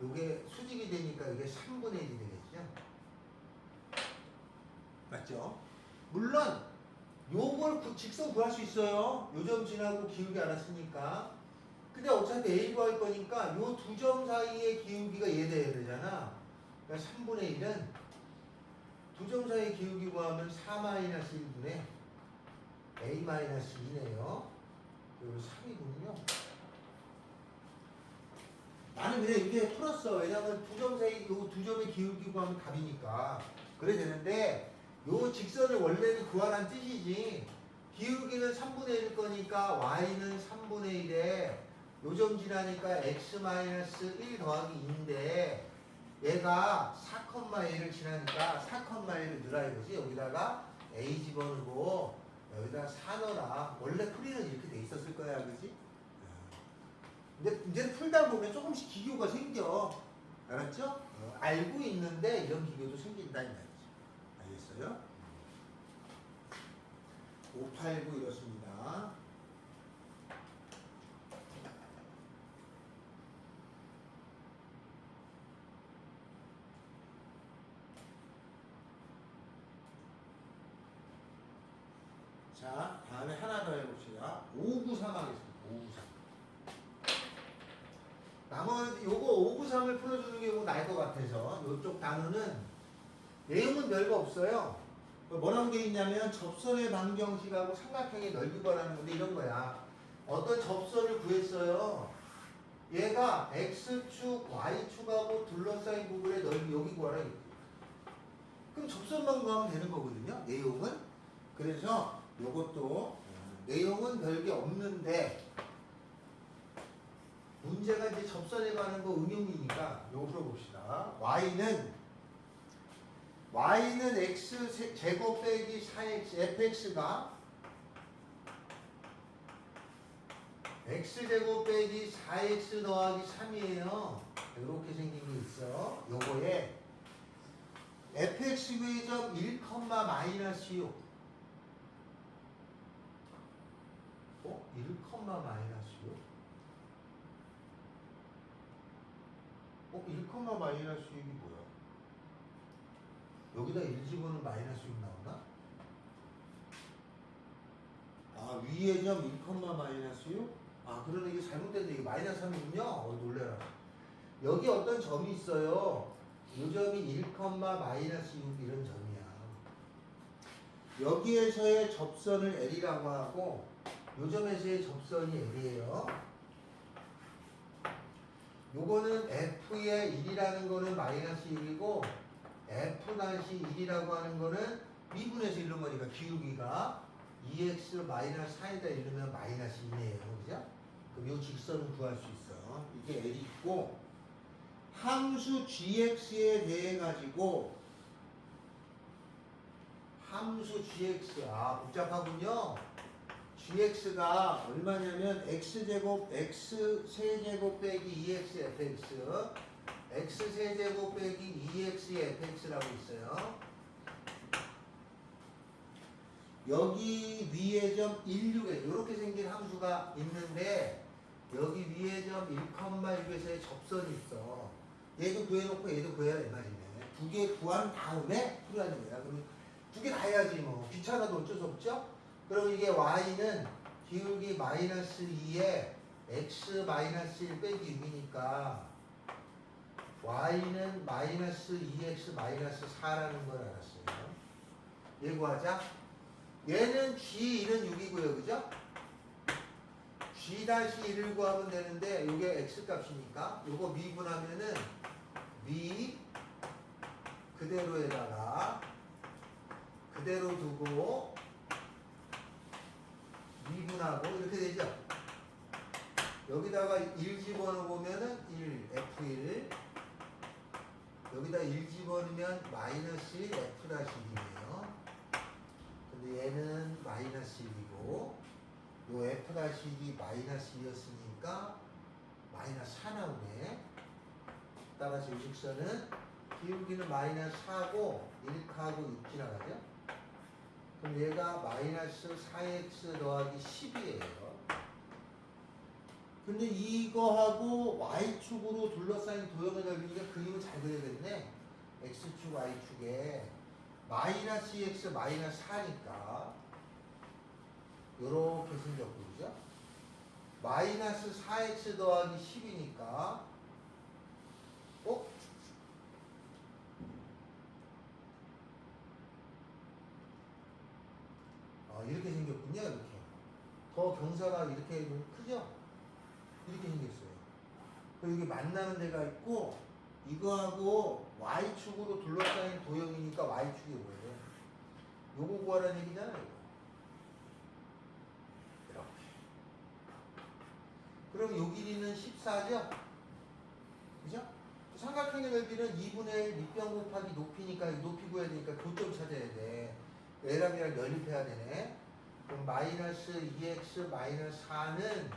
요게 수직이 되니까 이게 3분의 1이 되겠죠? 맞죠? 물론 요걸 직선 구할 수 있어요. 요 점 지나고 기울기 알았으니까. 근데 어차피 A 구할 거니까 요 두 점 사이의 기울기가 얘 돼야 되잖아. 그러니까 3분의 1은 두 점 사이의 기울기 구하면 4-1분의 A-2네요. 그리고 3이군요. 나는 그냥 이렇게 풀었어. 왜냐면 두 점 사이 요 두 점의 기울기 구하면 답이니까. 그래 되는데 요 직선을 원래는 구하라는 뜻이지. 기울기는 3분의 1일 거니까 y는 3분의 1에 요 점 지나니까 x-1 더하기 2인데 얘가 4,1을 지나니까 4,1을 넣으라 이거지. 여기다가 a 집어넣고 여기다가 4 넣어라. 원래 풀이는 이렇게 돼 있었을 거야. 그지? 근데 이제 풀다 보면 조금씩 기교가 생겨. 알았죠? 알고 있는데 이런 기교도 생긴다 이 말이지. 알겠어요? 589 이렇습니다. 자, 다음에 하나 더 해봅시다. 593 하겠습니다. 593. 나머지 요거 593을 풀어주는 게 나을 것 같아서 요쪽 단어는 내용은 별거 없어요. 뭐라고 되어 있냐면 접선의 방정식하고 삼각형의 넓이 구하라는 건데 이런 거야. 어떤 접선을 구했어요. 얘가 x축, y축하고 둘러싸인 부분의 넓이 여기 구하라 이거지. 그럼 접선만 구하면 되는 거거든요. 내용은. 그래서 요것도 내용은 별게 없는데 문제가 이제 접선에 관한 거 응용이니까 요거 풀어봅시다. y는 x 제곱 빼기 4x fx가 x제곱 빼기 4x 더하기 3이에요. 이렇게 생긴 게 있어. 요거에 fx 의 점 1, 마이너스 6 1, 마이너스 6? 1, 마이너스 6이 뭐야? 여기다 1 집어넣으면 마이너스 6 나오나? 아, 위에 점 1, 마이너스 6? 아, 그러네. 이게 잘못됐네. 이게 마이너스 3이군요. 놀래라. 여기 어떤 점이 있어요. 이 점이 1, 마이너스 6 이런 점이야. 여기에서의 접선을 L이라고 하고 이 점에서의 접선이 L이에요. 요거는 F의 1이라는 거는 마이너스 1이고 F-1이라고 하는 거는 미분에서 이런 거니까 기울기가 2x 마이너스 4에다 이르면 마이너스 2네요. 그죠? 그럼 요 직선은 구할 수 있어. 이게 L이 있고 함수 gx에 대해 가지고 함수 gx 복잡하군요. gx가 얼마냐면 x제곱 x 세제곱 빼기 2x fx x 세제곱 빼기 2x fx라고 있어요. 여기 위에 점 16에 이렇게 생긴 함수가 있는데 여기 위에 점 1,6에서의 접선이 있어. 얘도 구해놓고 얘도 구해야 될 말이네. 두 개 구한 다음에 풀어야하는 거야. 그러면 두 개 다 해야지 뭐. 귀찮아도 어쩔 수 없죠? 그럼 이게 y는 기울기 마이너스 2에 x 마이너스 1 빼기 6이니까 y는 마이너스 2x 마이너스 4라는 걸 알았어요. 얘 구하자. 얘는 G1은 6이고요. 그죠? G-1을 구하면 되는데 이게 x 값이니까 요거 미분하면은 미 그대로에다가 그대로 두고 미분하고 이렇게 되죠. 여기다가 1 집어넣으면은 1 F1 여기다 1 집어넣으면 마이너스 1 F-1이네요. 근데 얘는 마이너스 1이고 요 F-1이 마이너스 2였으니까 마이너스 4 나오네. 따라서 이 직선은 기울기는 마이너스 4고 1하고 6 지나가죠. 그럼 얘가 마이너스 4x 더하기 10이에요. 근데 이거하고 y축으로 둘러싸인 도형의 넓이니까 그림을 잘 그려야겠네. x축, y축에 마이너스 2x 마이너스 4니까 요렇게 생겼고 그죠? 마이너스 4x 더하기 10이니까 이렇게 생겼군요. 이렇게 더 경사가 이렇게 크죠? 이렇게 생겼어요. 그리고 여기 만나는 데가 있고 이거하고 y축으로 둘러싸인 도형이니까 y축이 뭐예요? 요거 구하라는 얘기잖아요. 이렇게. 그럼 요 길이는 14죠? 그죠? 삼각형의 넓이는 2분의 1 밑변 곱하기 높이니까 높이 구해야 되니까 교점 찾아야 돼. L함이랑 연립해야 되네. 그럼 마이너스 2x 마이너스 4는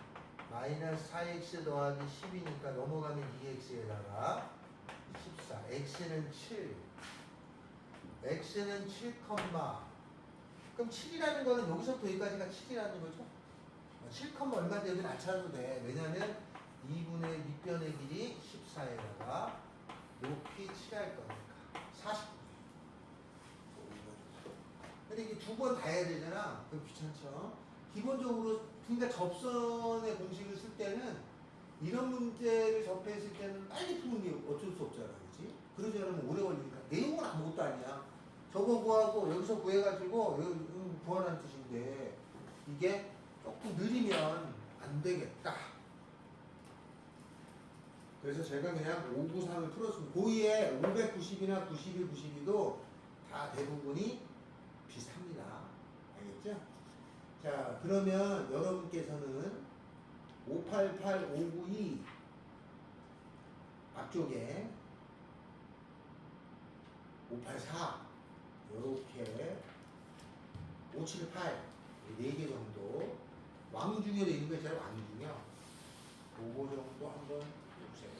마이너스 4x 더하기 10이니까 넘어가면 2x에다가 14. x는 7. x는 7, 그럼 7이라는 거는 여기서부터 여기까지가 7이라는 거죠? 7, 얼마인데 여기는 안 찾아도 돼. 왜냐면 2분의 밑변의 길이 14에다가 높이 7할 거니까 49. 근데 이게 두 번 다 해야 되잖아. 그럼 귀찮죠? 기본적으로 그러니까 접선의 공식을 쓸 때는 이런 문제를 접했을 때는 빨리 푸는 게 어쩔 수 없잖아. 그렇지? 그러지 않으면 오래 걸리니까. 내용은 아무것도 아니야. 저거 구하고 여기서 구해가지고 여기 구하라는 뜻인데 이게 조금 느리면 안 되겠다. 그래서 제가 그냥 593을 풀었습니다. 고2에 590이나 91, 92도 다 대부분이 비슷합니다. 알겠죠? 자, 그러면 여러분께서는 588, 592 앞쪽에 584 요렇게 578 4개 정도 왕중에 있는 게 제일 왕중이요. 그거 정도 한번 보세요.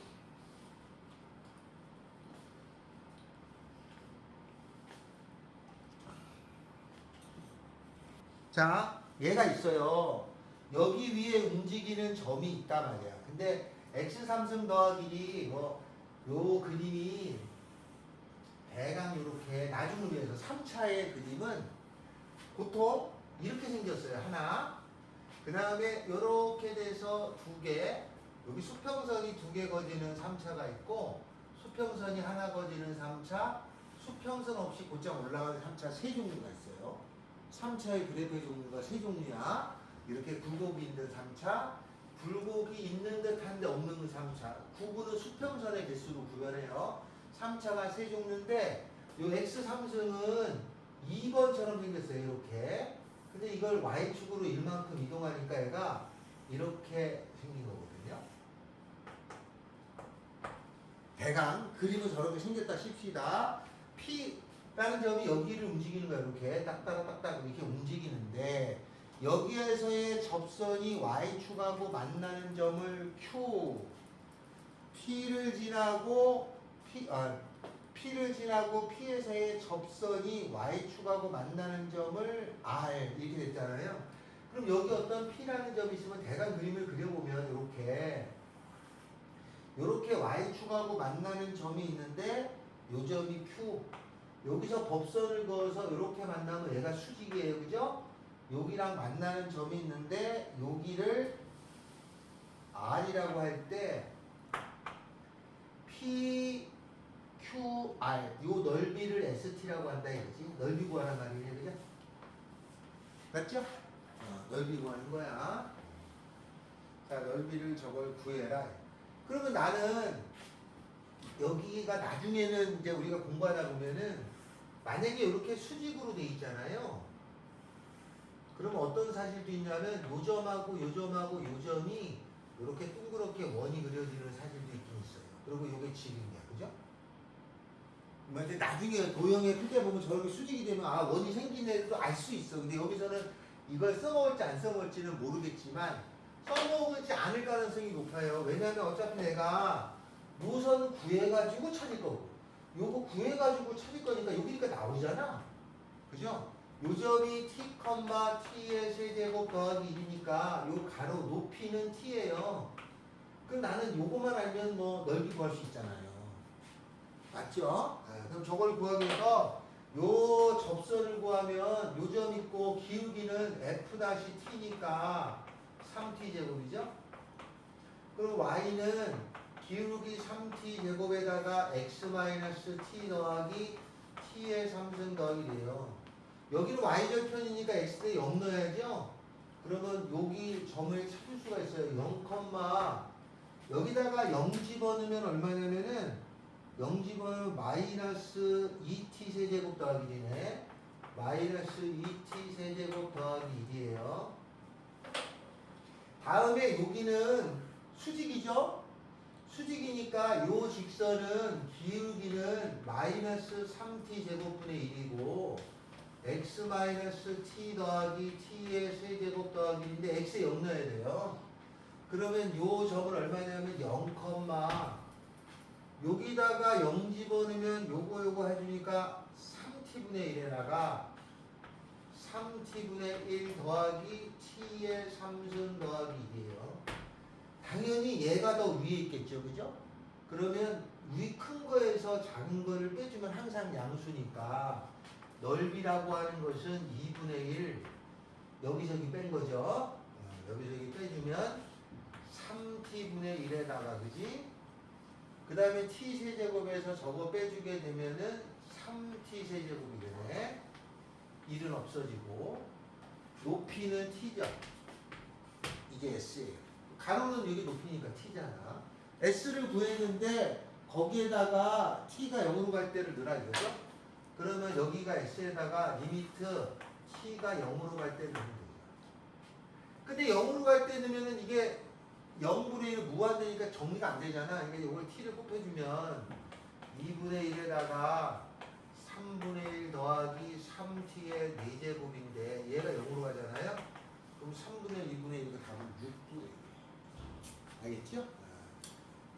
자, 얘가 있어요. 여기 위에 움직이는 점이 있단 말이야. 근데 x3승 더하기 요 그림이 대강 이렇게 나중을 위해서 3차의 그림은 보통 이렇게 생겼어요. 하나. 그 다음에 이렇게 돼서 두 개. 여기 수평선이 두 개 거지는 3차가 있고 수평선이 하나 거지는 3차. 수평선 없이 곧장 올라가는 3차 세 종류가 있어요. 3차의 그래프의 종류가 세 종류야. 이렇게 굴곡이 있는 3차, 굴곡이 있는 듯한데 없는 3차. 구분은 수평선의 개수로 구별해요. 3차가 세 종류인데 요 x3승은 2번처럼 생겼어요. 이렇게. 근데 이걸 y축으로 1만큼 이동하니까 얘가 이렇게 생긴 거거든요. 대강 그림은 저렇게 생겼다 칩시다. P라는 점이 여기를 움직이는 거야. 이렇게 딱딱딱딱 이렇게 움직이는데 여기에서의 접선이 y축하고 만나는 점을 Q, P를 지나고 P에서의 접선이 y축하고 만나는 점을 R 이렇게 됐잖아요. 그럼 여기 어떤 P라는 점이 있으면 대강 그림을 그려보면 이렇게 y축하고 만나는 점이 있는데 요 점이 Q. 여기서 법선을 그어서 이렇게 만나면 얘가 수직이에요. 그죠? 여기랑 만나는 점이 있는데 여기를 R이라고 할 때 P, Q, R 요 넓이를 ST라고 한다 이거지. 넓이 구하란 말이네. 그죠? 맞죠? 넓이 구하는 거야. 자, 넓이를 저걸 구해라. 그러면 나는 여기가 나중에는 이제 우리가 공부하다 보면은 만약에 이렇게 수직으로 돼 있잖아요. 그러면 어떤 사실도 있냐면 요 점하고 요 점하고 요 점이 이렇게 둥그렇게 원이 그려지는 사실도 있긴 있어요. 그리고 요게 지름이야. 그죠? 근데 나중에 도형에 풀때 보면 저렇게 수직이 되면 원이 생기네도 알 수 있어. 근데 여기서는 이걸 써먹을지 안 써먹을지는 모르겠지만 써먹을지 않을 가능성이 높아요. 왜냐하면 어차피 내가 요선 구해가지고 찾을 거고 요거 구해가지고 찾을 거니까 여기니까 나오잖아. 그죠? 요 점이 t, t의 세제곱 더하기 1이니까 요 가로 높이는 t예요. 그럼 나는 요거만 알면 넓이 구할 수 있잖아요. 맞죠? 그럼 저걸 구하기 위해서 요 접선을 구하면 요 점 있고 기울기는 f-t니까 3t 제곱이죠? 그럼 y는 기울기 3t 제곱에다가 x-t 더하기 t의 3승 더하기 돼요. 여기는 y절편이니까 x에 0 넣어야죠. 그러면 여기 점을 찾을 수가 있어요. 0, 여기다가 0 집어넣으면 얼마냐면은 0 집어넣으면 마이너스 2t 세제곱 더하기 되네. 마이너스 2t 세제곱 더하기 1이에요. 다음에 여기는 수직이죠? 수직이니까 요 직선은 기울기는 마이너스 3t 제곱분의 1이고 x-t 더하기 t의 세제곱 더하기 1인데 x에 0 넣어야 돼요. 그러면 요 점은 얼마냐면 0, 여기다가 0 집어넣으면 요거 해주니까 3t분의 1에다가 3t분의 1 더하기 t의 3승 더하기 1이에요. 당연히 얘가 더 위에 있겠죠. 그죠? 그러면 위 큰 거에서 작은 거를 빼주면 항상 양수니까 넓이라고 하는 것은 2분의 1 여기저기 뺀 거죠. 여기저기 빼주면 3t분의 1에다가 그지? 그 다음에 t 세제곱에서 저거 빼주게 되면은 3t 세제곱이 되네. 1은 없어지고 높이는 t죠. 이게 s예요. 가로는 여기 높이니까 t잖아. s를 구했는데 거기에다가 t가 0으로 갈 때를 넣으라 이거죠? 그러면 여기가 s에다가 리미트 t가 0으로 갈 때 넣으면 돼요. 근데 0으로 갈 때 넣으면은 이게 0분의 1 무한대니까 정리가 안 되잖아. 그러니까 이걸 t를 곱해주면 2분의 1에다가 3분의 1 더하기 3t의 4제곱인데 얘가 0으로 가잖아요. 그럼 3분의 1, 2분의 1이 답은 6분의 1. 알겠죠?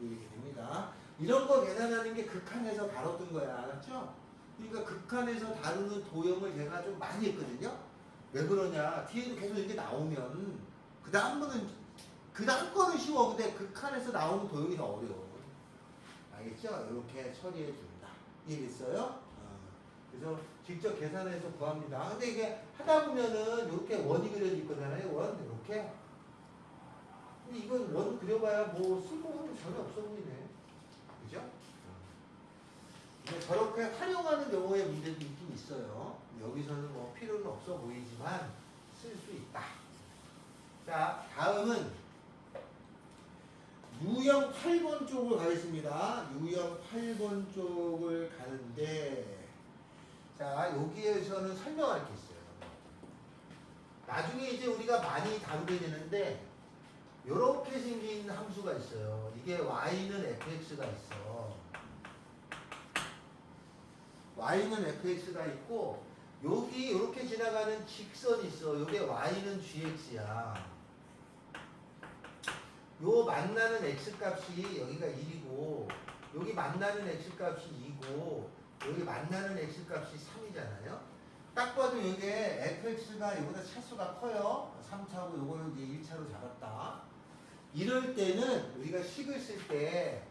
이렇게 됩니다. 이런 거 계산하는 게 극한에서 다뤘던 거야. 알았죠? 그러니까 극한에서 다루는 도형을 제가 좀 많이 했거든요. 왜 그러냐? 뒤에도 계속 이렇게 나오면 그 다음 거는 쉬워. 근데 그 칸에서 나오는 도형이 더 어려워. 알겠죠? 이렇게 처리해 준다. 이해됐어요? 그래서 직접 계산해서 구합니다. 근데 이게 하다 보면은 이렇게 원이 그려질 거잖아요. 원 이렇게. 근데 이건 원 그려봐야 뭐 쓸모는 전혀 없어 보이네. 그죠? 근데 저렇게 활용하는 경우에 문제도 있긴 있어요. 여기서는 뭐 필요는 없어 보이지만 쓸 수 있다. 자, 다음은 유형 8번 쪽을 가겠습니다. 유형 8번 쪽을 가는데, 자, 여기에서는 설명할 게 있어요. 나중에 이제 우리가 많이 다루게 되는데, 요렇게 생긴 함수가 있어요. 이게 y는 fx가 있어. y는 fx가 있고, 여기 이렇게 지나가는 직선이 있어. 요게 y는 gx야. 요 만나는 x값이 여기가 1이고, 여기 만나는 x값이 2고, 여기 만나는 x값이 3이잖아요. 딱 봐도 이게 fx가 이거보다 차수가 커요. 3차고 요거는 이제 1차로 잡았다. 이럴 때는 우리가 식을 쓸 때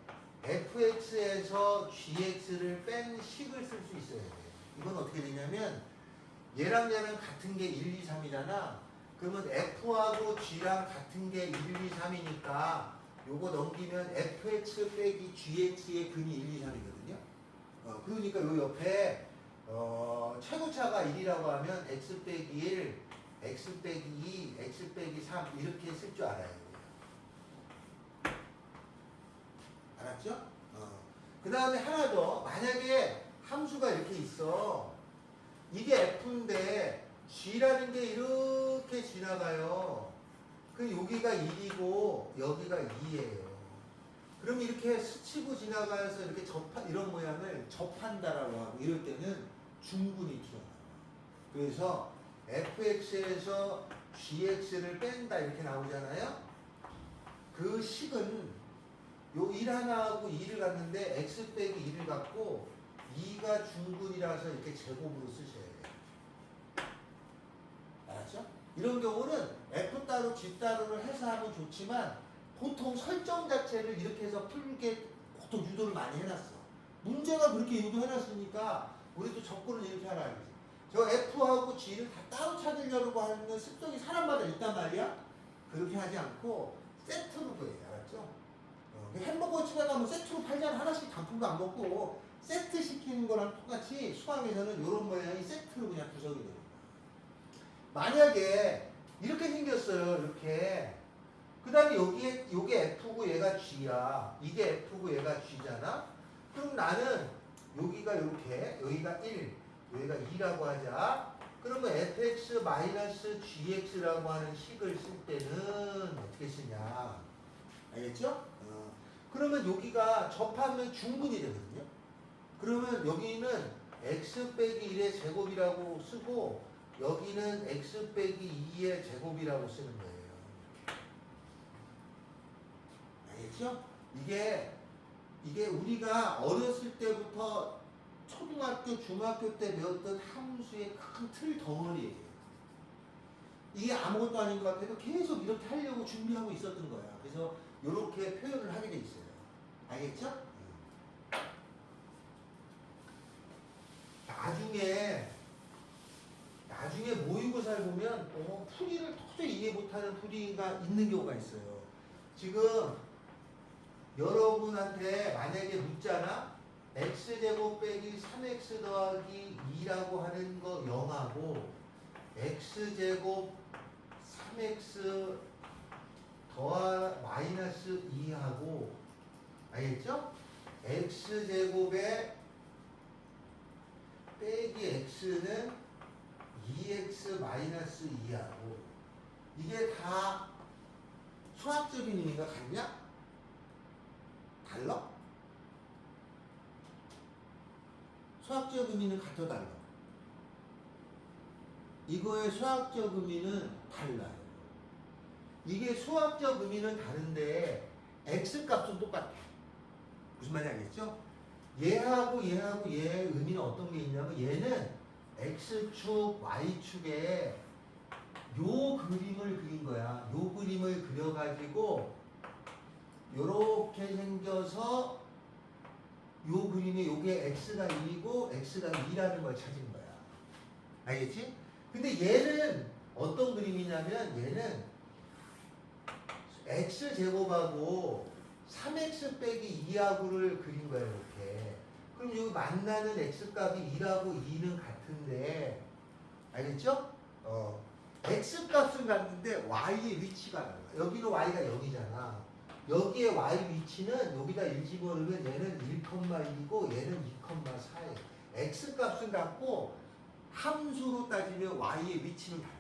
fx에서 gx를 뺀 식을 쓸 수 있어야 돼요. 이건 어떻게 되냐면 얘랑 얘랑 같은 게 1, 2, 3이잖아. 그러면 f하고 g랑 같은 게 1, 2, 3이니까 요거 넘기면 fx 빼기 gx의 근이 1, 2, 3이거든요. 그러니까 요 옆에 최고차가 1이라고 하면 x 빼기 1, x 빼기 2, x 빼기 3 이렇게 쓸 줄 알아요. 알았죠? 그 다음에 하나 더. 만약에 함수가 이렇게 있어. 이게 f인데 g라는 게 이렇게 지나가요. 그럼 여기가 1이고 여기가 2예요. 그럼 이렇게 스치고 지나가서 이렇게 이런 모양을 접한다라고 하고, 이럴 때는 중분이 튀어나와요. 그래서 fx에서 gx를 뺀다 이렇게 나오잖아요. 그 식은 요 1 하나하고 2를 갖는데 x 빼기 2를 갖고 2가 중분이라서 이렇게 제곱으로 쓰셔야 돼요. 알았죠? 이런 경우는 f 따로 g 따로를 해서 하면 좋지만 보통 설정 자체를 이렇게 해서 풀게 보통 유도를 많이 해놨어. 문제가 그렇게 유도해놨으니까 우리도 접근을 이렇게 하라 이거지. 저 f하고 g를 다 따로 찾으려고 하는 습성이 사람마다 있단 말이야. 그렇게 하지 않고 세트로 구해. 알았죠? 햄버거 집에 가면 세트로 팔잖아. 하나씩 단품도 안 먹고 세트 시키는 거랑 똑같이 수학에서는 이런 모양이 세트로 그냥 구성이 되는 거야. 만약에 이렇게 생겼어요. 이렇게. 그 다음에 요게 F고 얘가 G야. 이게 F고 얘가 G잖아. 그럼 나는 여기가 이렇게, 여기가 1, 여기가 2라고 하자. 그러면 fx-gx라고 하는 식을 쓸 때는 어떻게 쓰냐. 알겠죠? 그러면 여기가 접하면 중분이 되거든요. 그러면 여기는 x 빼기 1의 제곱이라고 쓰고 여기는 x 빼기 2의 제곱이라고 쓰는 거예요. 알겠죠? 이게 우리가 어렸을 때부터 초등학교, 중학교 때 배웠던 함수의 큰 틀 덩어리예요. 이게 아무것도 아닌 것 같아도 계속 이렇게 하려고 준비하고 있었던 거야. 그래서 이렇게 표현을 하게 돼 있어요. 알겠죠? 나중에 모의고사를 보면 풀이를 도저히 이해 못하는 풀이가 있는 경우가 있어요. 지금 여러분한테 만약에 묻잖아. x제곱 빼기 3x 더하기 2라고 하는 거 0하고 x제곱 3x 마이너스 2하고, 알겠죠? x제곱에 빼기 x는 2x 마이너스 2하고, 이게 다 수학적인 의미가 같냐? 달라? 수학적 의미는 같아 달라? 이거의 수학적 의미는 달라요. 이게 수학적 의미는 다른데 x값은 똑같아. 무슨 말인지 알겠죠? 얘하고 얘의 의미는 어떤 게 있냐면 얘는 x축, y축에 요 그림을 그린 거야. 요 그림을 그려가지고 요렇게 생겨서 요 그림에 요게 x가 1이고 x가 2라는 걸 찾은 거야. 알겠지? 근데 얘는 어떤 그림이냐면 얘는 x제곱하고 3x 빼기 2하고를 그린 거야 이렇게. 그럼 여기 만나는 x값이 1하고 2는 같은데 알겠죠? x값은 같은데 y의 위치가 달라. 여기는 y가 0이잖아. 여기에 y 위치는 여기다 1 집어넣으면 얘는 1,1이고 얘는 2,4예요. x값은 같고 함수로 따지면 y의 위치는 달라.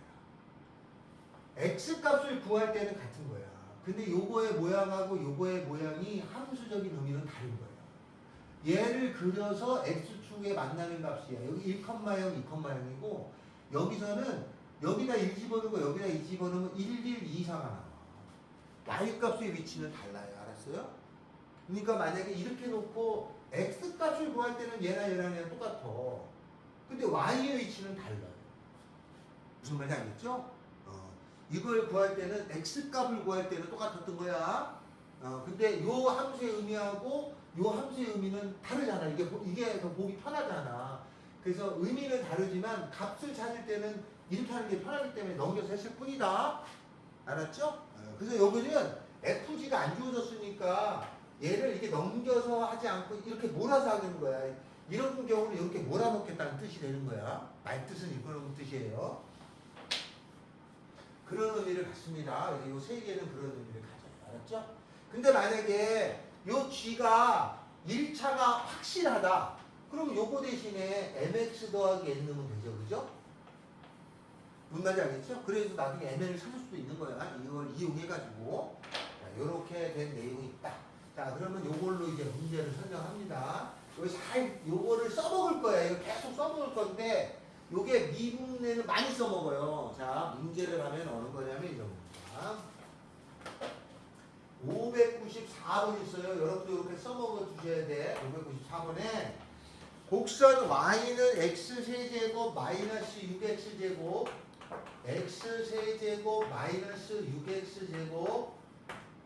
x값을 구할 때는 같은 거야. 근데 요거의 모양하고 요거의 모양이 함수적인 의미는 다른 거야. 얘를 그려서 x축에 만나는 값이야. 여기 1,0, 2,0이고 여기서는 여기다 1 집어넣고 여기다 2 집어넣으면 1, 1, 2, 4가 나와. y값의 위치는 달라요. 알았어요? 그러니까 만약에 이렇게 놓고 x값을 구할 때는 얘랑 똑같아. 근데 y의 위치는 달라요. 무슨 말인지 알겠죠? 이걸 구할 때는 x값을 구할 때는 똑같았던 거야. 근데 요 함수의 의미하고 요 함수의 의미는 다르잖아. 이게 더 보기 편하잖아. 그래서 의미는 다르지만 값을 찾을 때는 이렇게 하는 게 편하기 때문에 넘겨서 했을 뿐이다. 알았죠? 그래서 여기는 fg가 안 주어졌으니까 얘를 이렇게 넘겨서 하지 않고 이렇게 몰아서 하는 거야. 이런 경우는 이렇게 몰아놓겠다는 뜻이 되는 거야. 말뜻은 이런 뜻이에요. 그런 의미를 갖습니다. 이 세 개는 그런 의미를 가져요. 알았죠? 근데 만약에 요 g가 1차가 확실하다. 그럼 요거 대신에 mx 더하기 n 넣으면 되죠. 그죠? 무슨 말인지 알겠죠? 그래서 나중에 mn을 찾을 수도 있는 거야. 이걸 이용해가지고. 요렇게 된 내용이 있다. 자, 그러면 요걸로 이제 문제를 설명합니다. 요거를 써먹을 거예요. 이거 계속 써먹을 건데, 요게 미분에는 많이 써먹어요. 자, 문제를 하면 어느 거냐면 이런 겁니다. 594번 있어요. 여러분도 이렇게 써먹어 주셔야 돼. 594번에 곡선 y는 x세제곱 마이너스 6x제곱 x세제곱 마이너스 6x제곱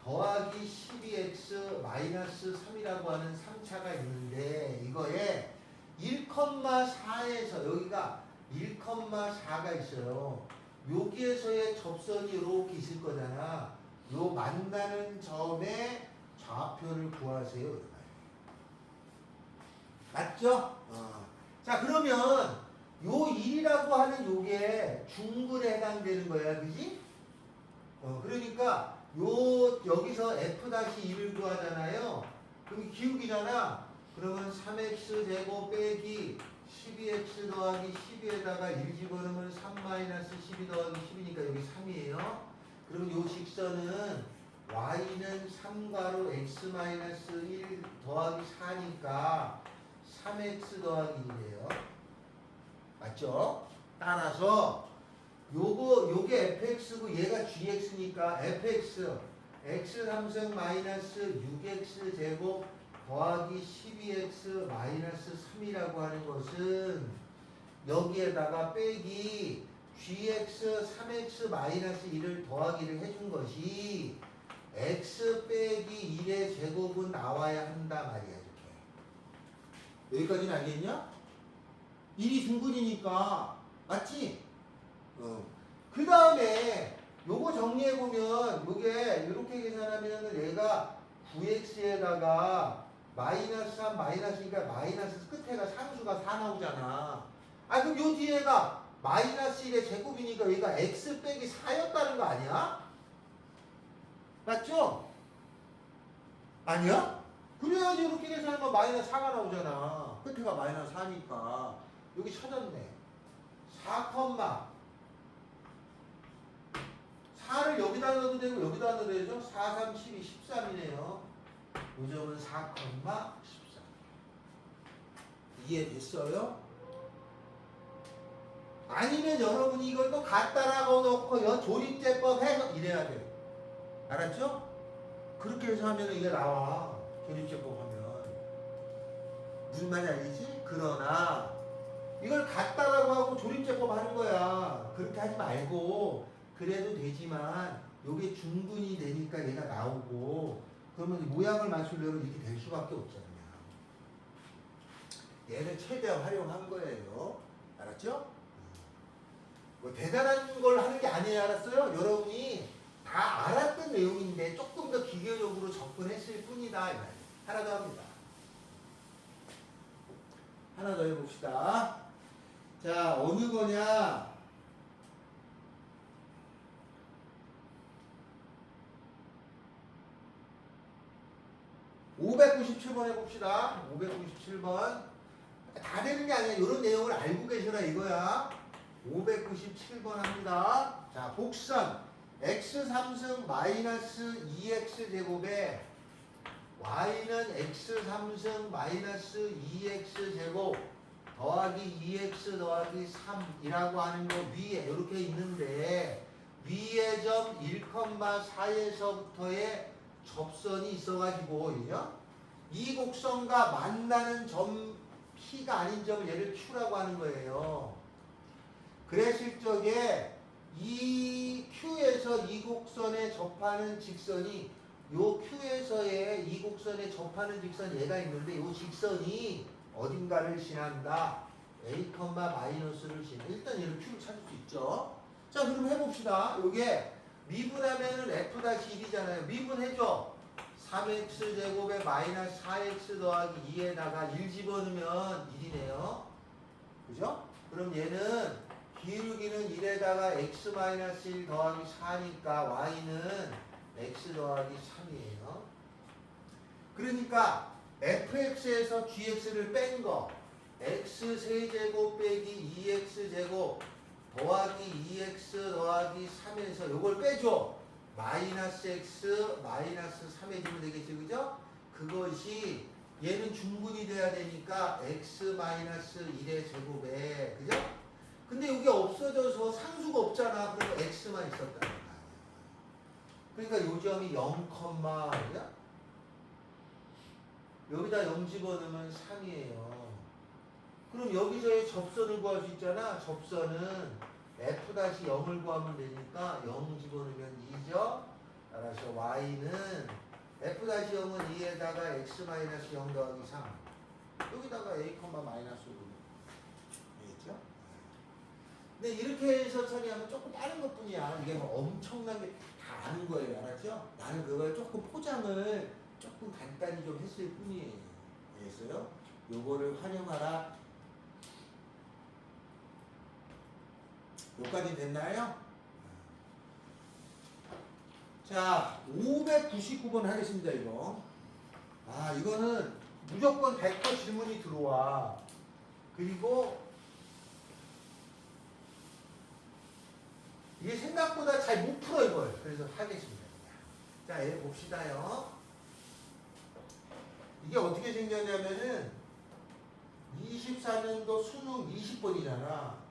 더하기 12x 마이너스 3이라고 하는 3차가 있는데 이거에 1,4에서 여기가 1,4가 있어요. 여기에서의 접선이 이렇게 있을 거잖아. 요 만나는 점의 좌표를 구하세요. 맞죠? 자, 그러면 요 1이라고 하는 요게 중근에 해당되는 거야. 그지? 그러니까 여기서 f-1을 구하잖아요. 그럼 기울기잖아. 그러면 3x 제곱 빼기 12x 더하기 12에다가 1 집어넣으면 3-12 더하기 10이니까 여기 3이에요. 그러면 요 직선은 y는 3가로 x-1 더하기 4니까 3x 더하기 1이에요. 맞죠? 따라서 요게 fx고 얘가 gx니까 fx x 3승 마이너스 6x 제곱 더하기 12x 마이너스 3이라고 하는 것은 여기에다가 빼기 gx 3x 마이너스 1을 더하기를 해준 것이 x 빼기 1의 제곱은 나와야 한다 말이야. 이렇게 여기까지는 알겠냐? 1이 중근이니까 맞지? 그 다음에 요거 정리해보면 요게 이렇게 계산하면 얘가 9x에다가 마이너스 3 마이너스니까 마이너스 끝에가 상수가 4 나오잖아. 그럼 요 뒤에가 마이너스 1의 제곱이니까 여기가 x 빼기 4였다는 거 아니야? 맞죠? 아니야? 그래야지 이렇게 계산하면 마이너스 4가 나오잖아. 끝에가 마이너스 4니까 여기 찾았네. 4를 여기다 넣어도 되고 여기다 넣어도 되죠? 4, 3, 12, 13이네요. 요점은 4,13. 이해됐어요? 아니면 여러분이 이걸 또 갖다라고 놓고 조립제법 해서 이래야 돼. 알았죠? 그렇게 해서 하면 이게 나와. 조립제법 하면. 무슨 말인지 알겠지? 그러나 이걸 갖다라고 하고 조립제법 하는 거야. 그렇게 하지 말고 그래도 되지만 요게 중분이 되니까 얘가 나오고 그러면 모양을 맞추려면 이렇게 될 수밖에 없잖아요. 얘를 최대한 활용한 거예요. 알았죠? 뭐 대단한 걸 하는 게 아니에요. 알았어요? 여러분이 다 알았던 내용인데 조금 더 기계적으로 접근했을 뿐이다. 이 말이에요. 하나 더 합니다. 하나 더 해봅시다. 자, 어느 거냐? 597번 해봅시다. 597번. 다 되는 게 아니야. 이런 내용을 알고 계셔라 이거야. 597번 합니다. 자, 곡선 x 3승 마이너스 2x 제곱에 y는 x 3승 마이너스 2x 제곱 더하기 2x 더하기 3이라고 하는 거 위에 이렇게 있는데 위의 점 1,4에서부터의 접선이 있어가지고 이 곡선과 만나는 점 P가 아닌 점을 얘를 Q라고 하는 거예요. 그랬을 적에 이 Q에서 이 곡선에 접하는 직선이 요 Q에서의 이 곡선에 접하는 직선 얘가 있는데 요 직선이 어딘가를 지난다. A, 마이너스를 지나. 일단 얘를 Q를 찾을 수 있죠. 자, 그럼 해봅시다. 요게 미분하면은 F-1이잖아요. 미분해줘. 3x 제곱에 마이너스 4x 더하기 2에다가 1 집어넣으면 1이네요. 그죠? 그럼 얘는 기울기는 1에다가 x 마이너스 1 더하기 4니까 y는 x 더하기 3이에요. 그러니까 fx에서 gx를 뺀 거 x 세제곱 빼기 2x 제곱 더하기 2x 더하기 3에서 요걸 빼줘. 마이너스 x 마이너스 3해주면 되겠지, 그죠? 그것이 얘는 중분이 돼야 되니까 x 마이너스 1의 제곱에, 그죠? 근데 여기 없어져서 상수가 없잖아. 그래서 x만 있었다는 거야. 그러니까 요 점이 0, 그죠? 여기다 0 집어넣으면 3이에요. 그럼 여기서의 접선을 구할 수 있잖아. 접선은 f-0을 구하면 되니까 0 집어넣으면 2죠. 따라서 y는 f-0은 2에다가 x-0 더하기 3 여기다가 a, 마이너스 5 되겠죠? 근데 이렇게 해서 처리하면 조금 다른 것 뿐이야. 이게 뭐 엄청나게 다 아는 거예요. 알았죠? 나는 그걸 조금 포장을 조금 간단히 좀 했을 뿐이에요. 알겠어요? 요거를 활용하라. 여기까지 됐나요? 자, 599번 하겠습니다, 이거. 아, 이거는 무조건 100% 질문이 들어와. 그리고 이게 생각보다 잘 못 풀어, 이걸. 그래서 하겠습니다. 자, 얘 봅시다요. 이게 어떻게 생겼냐면은 24년도 수능 20번이잖아.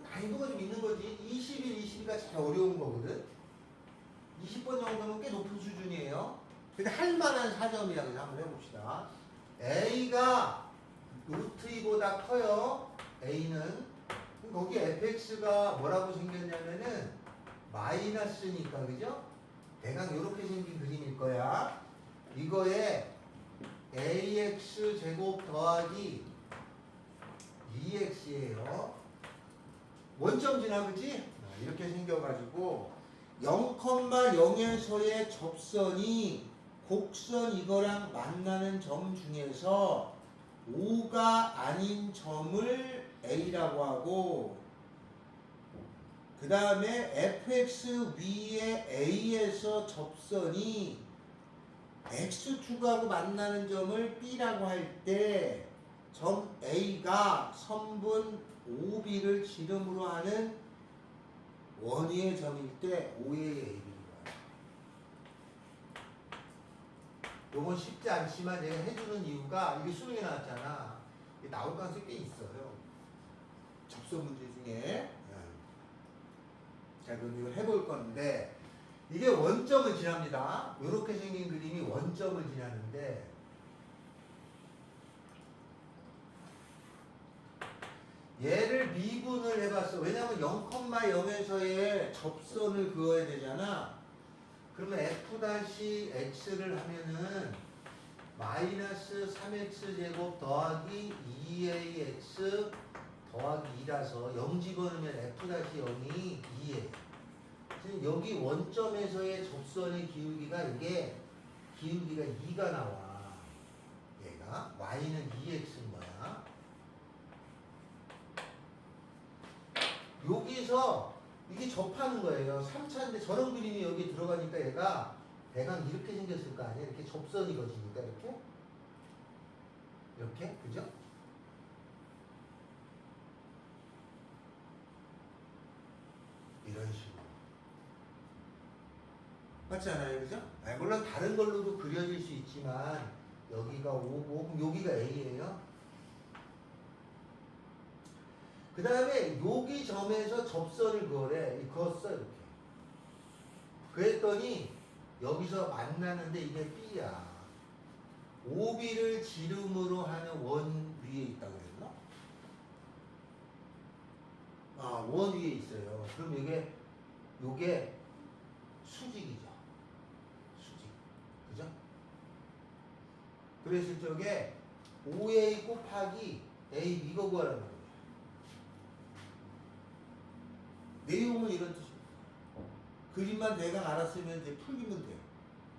난이도가 좀 있는 거지. 21, 22가 제일 어려운 거거든. 20번 정도면 꽤 높은 수준이에요. 근데 할만한 4점이야. 그래서 한번 해봅시다. A가 루트 2보다 커요. A는. 거기 fx가 뭐라고 생겼냐면은 마이너스니까, 그죠? 대강 이렇게 생긴 그림일 거야. 이거에 ax 제곱 더하기 2x예요. 원점 지나, 그지? 이렇게 생겨가지고 0,0에서의 접선이 곡선 이거랑 만나는 점 중에서 5가 아닌 점을 A라고 하고 그 다음에 fx 위에 A에서 접선이 X축하고 만나는 점을 B라고 할 때 점 A가 선분 OB를 지름으로 하는 원위의 점일 때 OA의 AB를 봐요. 요건 쉽지 않지만 내가 해주는 이유가 이게 수능에 나왔잖아. 이게 나올 가능성이 꽤 있어요. 접선 문제 중에. 자, 그럼 이걸 해볼 건데 이게 원점을 지납니다. 이렇게 생긴 그림이 원점을 지나는데 얘를 미분을 해봤어. 왜냐면 0,0에서의 접선을 그어야 되잖아. 그러면 f-x를 하면은 마이너스 3x 제곱 더하기 2ax 더하기 2라서 0 집어넣으면 f-0이 2예요. 지금 여기 원점에서의 접선의 기울기가 이게 기울기가 2가 나와. 얘가 y는 2x인 거야. 여기서 이게 접하는 거예요. 3차인데 저런 그림이 여기 들어가니까 얘가 대강 이렇게 생겼을 거 아니야? 이렇게 접선이 거지니까 이렇게 이렇게 그죠? 이런 식으로 맞지 않아요? 그죠? 물론 다른 걸로도 그려질 수 있지만 여기가 5고 그럼 여기가 A예요. 그 다음에 여기 점에서 접선을 그었어 이렇게. 그랬더니 여기서 만나는데 이게 B야. OB를 지름으로 하는 원 위에 있다고 그랬나? 원 위에 있어요. 그럼 요게 수직이죠. 수직. 그죠? 그랬을 적에 OA 곱하기 A 이거 구하라는 거예요. 내용은 이런 뜻입니다. 그림만 대강 알았으면 이제 풀기면 돼요.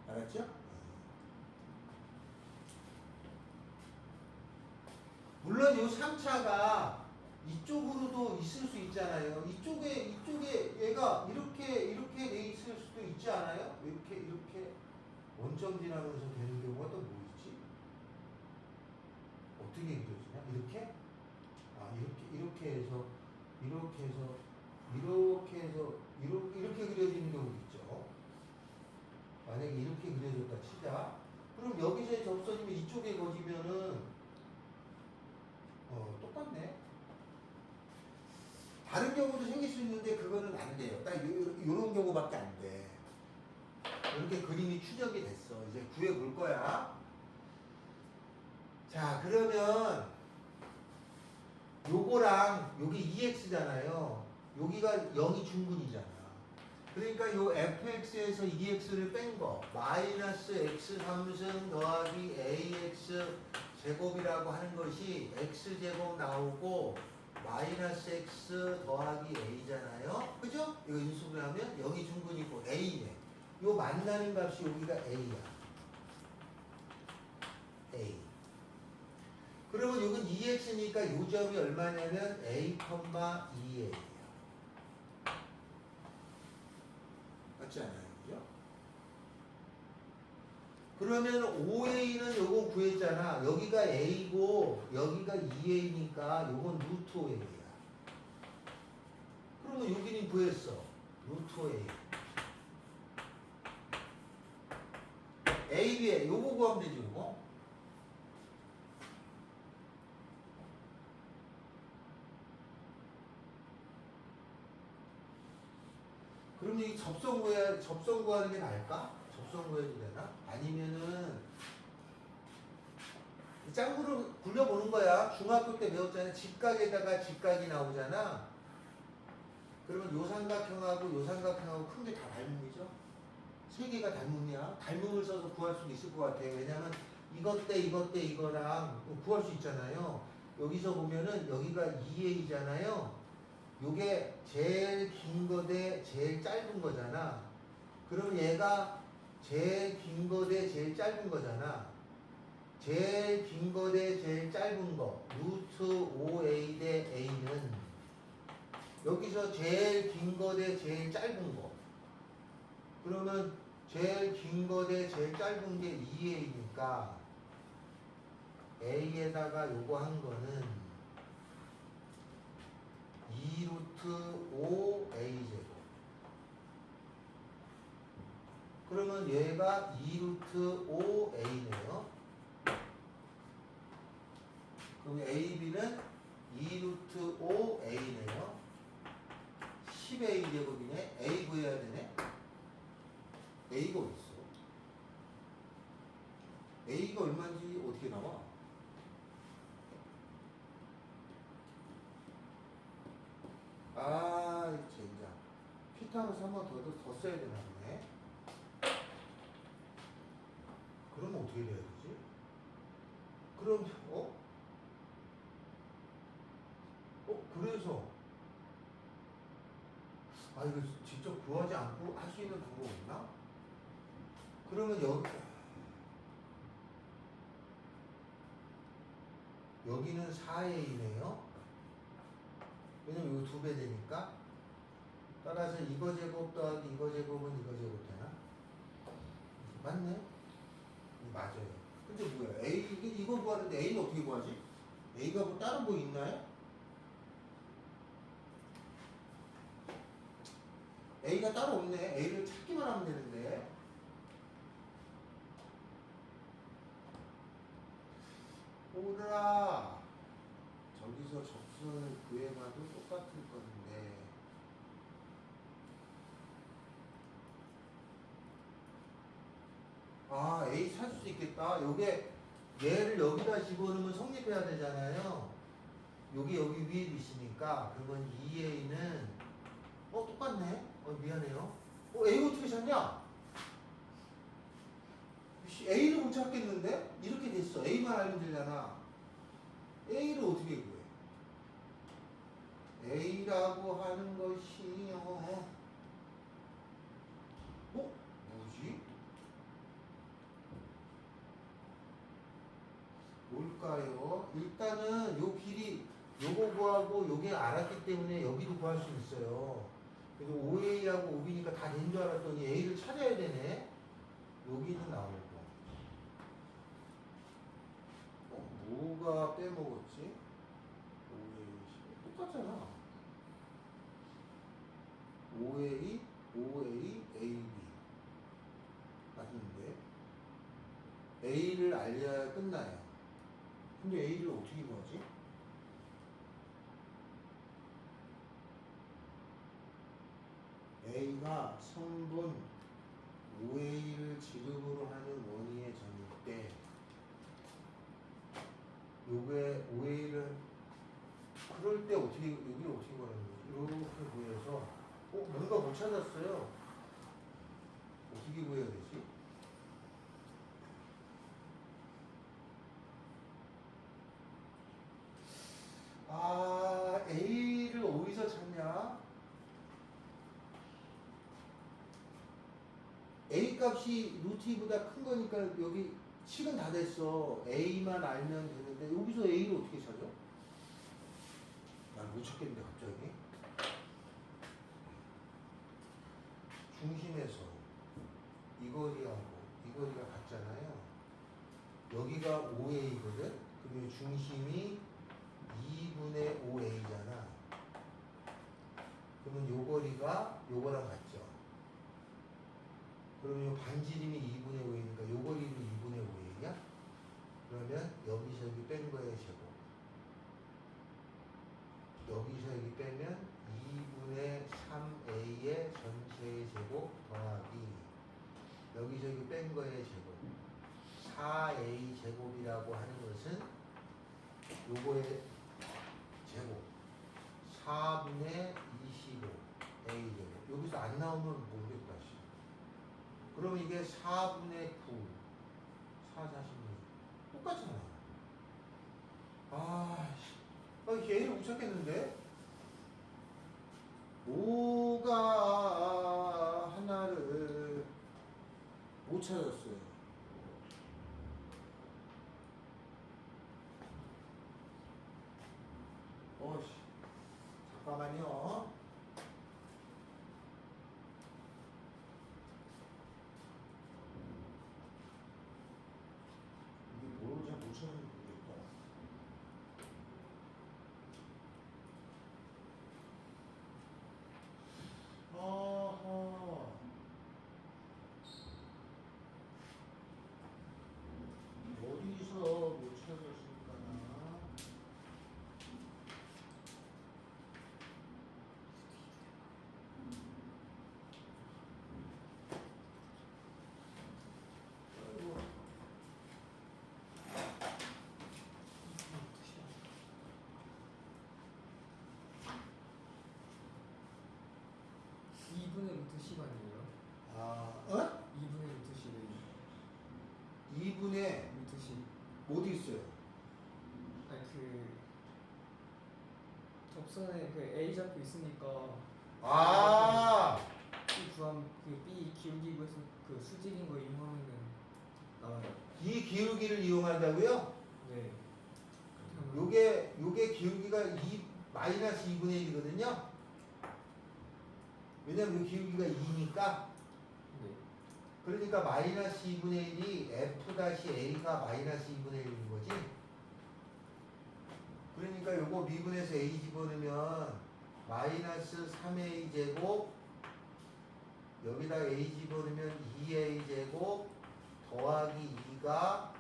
알았죠? 물론 이 3차가 이쪽으로도 있을 수 있잖아요. 이쪽에 얘가 이렇게 돼 있을 수도 있지 않아요? 이렇게 원점 지나면서 되는 경우가 또 뭐 있지? 어떻게 그려지냐? 이렇게? 이렇게 그려지는 경우도 있죠. 만약에 이렇게 그려졌다 치자. 그럼 여기서의 접선이면 이쪽에 거지면은 똑같네. 다른 경우도 생길 수 있는데 그거는 안 돼요. 딱 요런 경우밖에 안 돼. 이렇게 그림이 추적이 됐어. 이제 구해 볼 거야. 자, 그러면 요거랑 여기 2x잖아요. 여기가 0이 중근이잖아. 그러니까 요 fx에서 2x를 뺀 거 마이너스 x 3승 더하기 ax 제곱이라고 하는 것이 x제곱 나오고 마이너스 x 더하기 a잖아요. 그죠? 이거 인수분해 하면 0이 중근이고 a네. 요 만나는 값이 여기가 a야. a. 그러면 여긴 2x니까 요 점이 얼마냐면 a, 2a예요. 맞지 않아요? 그죠? 그러면 5a는 요거 구했잖아. 여기가 a고 여기가 2a니까 요건 루트 5a야. 그러면 여기는 구했어. 루트 5a. a, b에 요거 구하면 되지 요거. 그러면 이 접선 구하는 게 나을까? 접선 구해도 되나? 아니면은 짱구를 굴려보는 거야. 중학교 때 배웠잖아. 직각에다가 직각이 나오잖아. 그러면 요 삼각형하고 요 삼각형하고 큰 게 다 닮음이죠. 세 개가 닮음이야. 닮음을 써서 구할 수도 있을 것 같아요. 왜냐면 이것 때 이거랑 구할 수 있잖아요. 여기서 보면은 여기가 2a잖아요. 요게 제일 긴 거 대 제일 짧은 거잖아. 그럼 얘가 제일 긴 거 대 제일 짧은 거잖아. 제일 긴 거 대 제일 짧은 거 루트 5a 대 a는 여기서 제일 긴 거 대 제일 짧은 거 그러면 제일 긴 거 대 제일 짧은 게 2a니까 a에다가 요거 한 거는 2루트 5a 제곱. 그러면 얘가 2루트 5a네요. 그럼 a, b는 2루트 5a네요. 10a 제곱이네. a 구해야 되네. a가 어디 있어? a가 얼마인지 어떻게 나와? 피타고라스 한 번 더 써야 되나 보네. 그러면 어떻게 돼야 되지? 그럼 그래서 이거 직접 구하지 않고 할 수 있는 방법 없나? 그러면 여기는 4a네요. 왜냐면 이거 2배 되니까. 따라서 이거 제곱 더하기 이거 제곱은 이거 제곱 되나? 맞네? 맞아요. 근데 뭐야? 이거 구하는데 a는 어떻게 구하지? a가 뭐 다른 뭐 있나요? a가 따로 없네. a를 찾기만 하면 되는데. 오라. 저기서 접선을 구해봐도 똑같을 건데. A 찾을 수 있겠다. 요게 얘를 여기다 집어넣으면 성립해야 되잖아요. 여기 위에도 있으니까. 그러면 2A는 똑같네. 미안해요. A 어떻게 찾냐? A를 못 찾겠는데? 이렇게 됐어. A만 알면 되잖아. A를 어떻게 구해? A라고 하는 것이요. 뭐지? 뭘까요? 일단은 요 길이 요거 구하고 요게 알았기 때문에 여기도 구할 수 있어요. 그래서 5A하고 5B니까 다 된 줄 알았더니 A를 찾아야 되네. 여기는 나오고. 뭐가 빼먹었지? 5A 똑같잖아. 5A, 5A, AB 맞는데 A를 알려야 끝나요. 근데 A를 어떻게 구하지? A가 성분 5A를 지름으로 하는 원위의 점일 때 요게 5A를 그럴 때 어떻게 여기를 어떻게 구하는 거지? 이렇게 구해서 뭔가 못 찾았어요. 어떻게 구해야 되지? A를 어디서 찾냐? A 값이 루트 2보다 큰 거니까 여기 식은 다 됐어. A만 알면 되는데 여기서 A를 어떻게 찾아? 난 못 찾겠는데 갑자기. 중심에서 이 거리하고 이 거리가 같잖아요. 여기가 5A거든? 그러면 중심이 2분의 5A잖아. 그러면 요 거리가 요거랑 같죠? 그러면 요 반지름이 2분의 5A니까 요 거리도 2분의 5A야? 그러면 여기서 여기 뺀 거의 제곱. 여기서 여기 빼면 2분의 3A의 전체의 제곱 더하기 여기서 여기 뺀 거의 제곱 4A 제곱이라고 하는 것은 요거의 제곱 4분의 25A 제곱. 여기서 안 나오면 모르겠다. 그러면 이게 4분의 9 4, 46 똑같잖아. 얘를 못 찾겠는데? 5가 하나를 못 찾았어요. 잠깐만요. 이게 뭘 잘 못 찾는지 모르겠다. 어디서 못 찾았을까나? 2분의 루트 10 아니에요? 어? 2분의 루트 10은 2분의 루트 10. 어디 있어요? 아니 접선에 A 잡고 있으니까 아, B 구함 B 기울기 구해서 수직인 거 이용하면은 나와요. 이 기울기를 이용한다고요? 네. 요게 기울기가 2 2분의 1이거든요. 왜냐면 요 기울기가 2니까. 네. 그러니까 마이너스 2분의 1이 F-A가 마이너스 2분의 1인 거지. 그러니까 요거 미분에서 A 집어넣으면 마이너스 3A 제곱 여기다 A 집어넣으면 2A 제곱 더하기 2가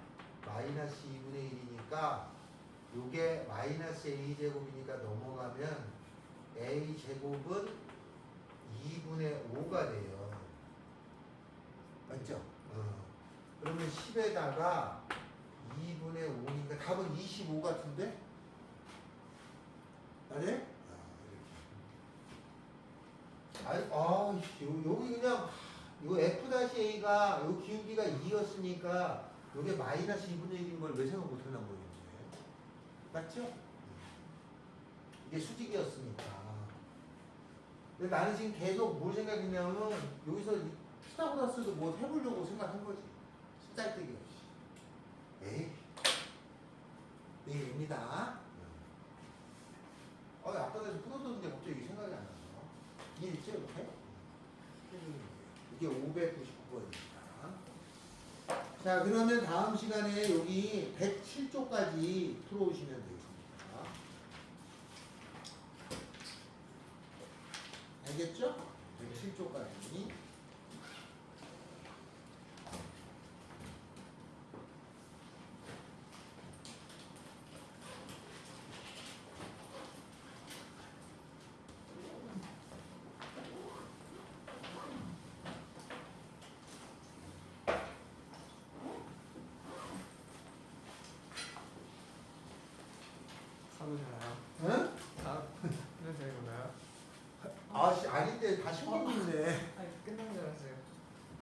마이너스 2분의 1이니까 요게 마이너스 A 제곱이니까 넘어가면 A 제곱은 2분의 5가 돼요. 맞죠? 그러면 10에다가 2분의 5니까 답은 25 같은데? 맞아요? 여기 그냥 요 F-A가 요 기울기가 2였으니까 요게 마이너스 2분의 1인 걸 왜 생각 못했나 모르겠네. 맞죠? 이게 수직이었으니까. 근데 나는 지금 계속 뭘 생각했냐면 여기서 피타고라스도 뭐 해보려고 생각한 거지. 쓰잘데기 없이. 에이. 이게 됩니다. 아까 내가 풀어뒀는데 갑자기 생각이 안 나서. 이해했죠? 이렇게? 이게 599번입니다. 자, 그러면 다음 시간에 여기 107조까지 풀어오시면 되겠습니다. 알겠죠? 107조까지. 하면 되나요? 응? 하면 되는 건가요? 아닌데 다 신경 있네.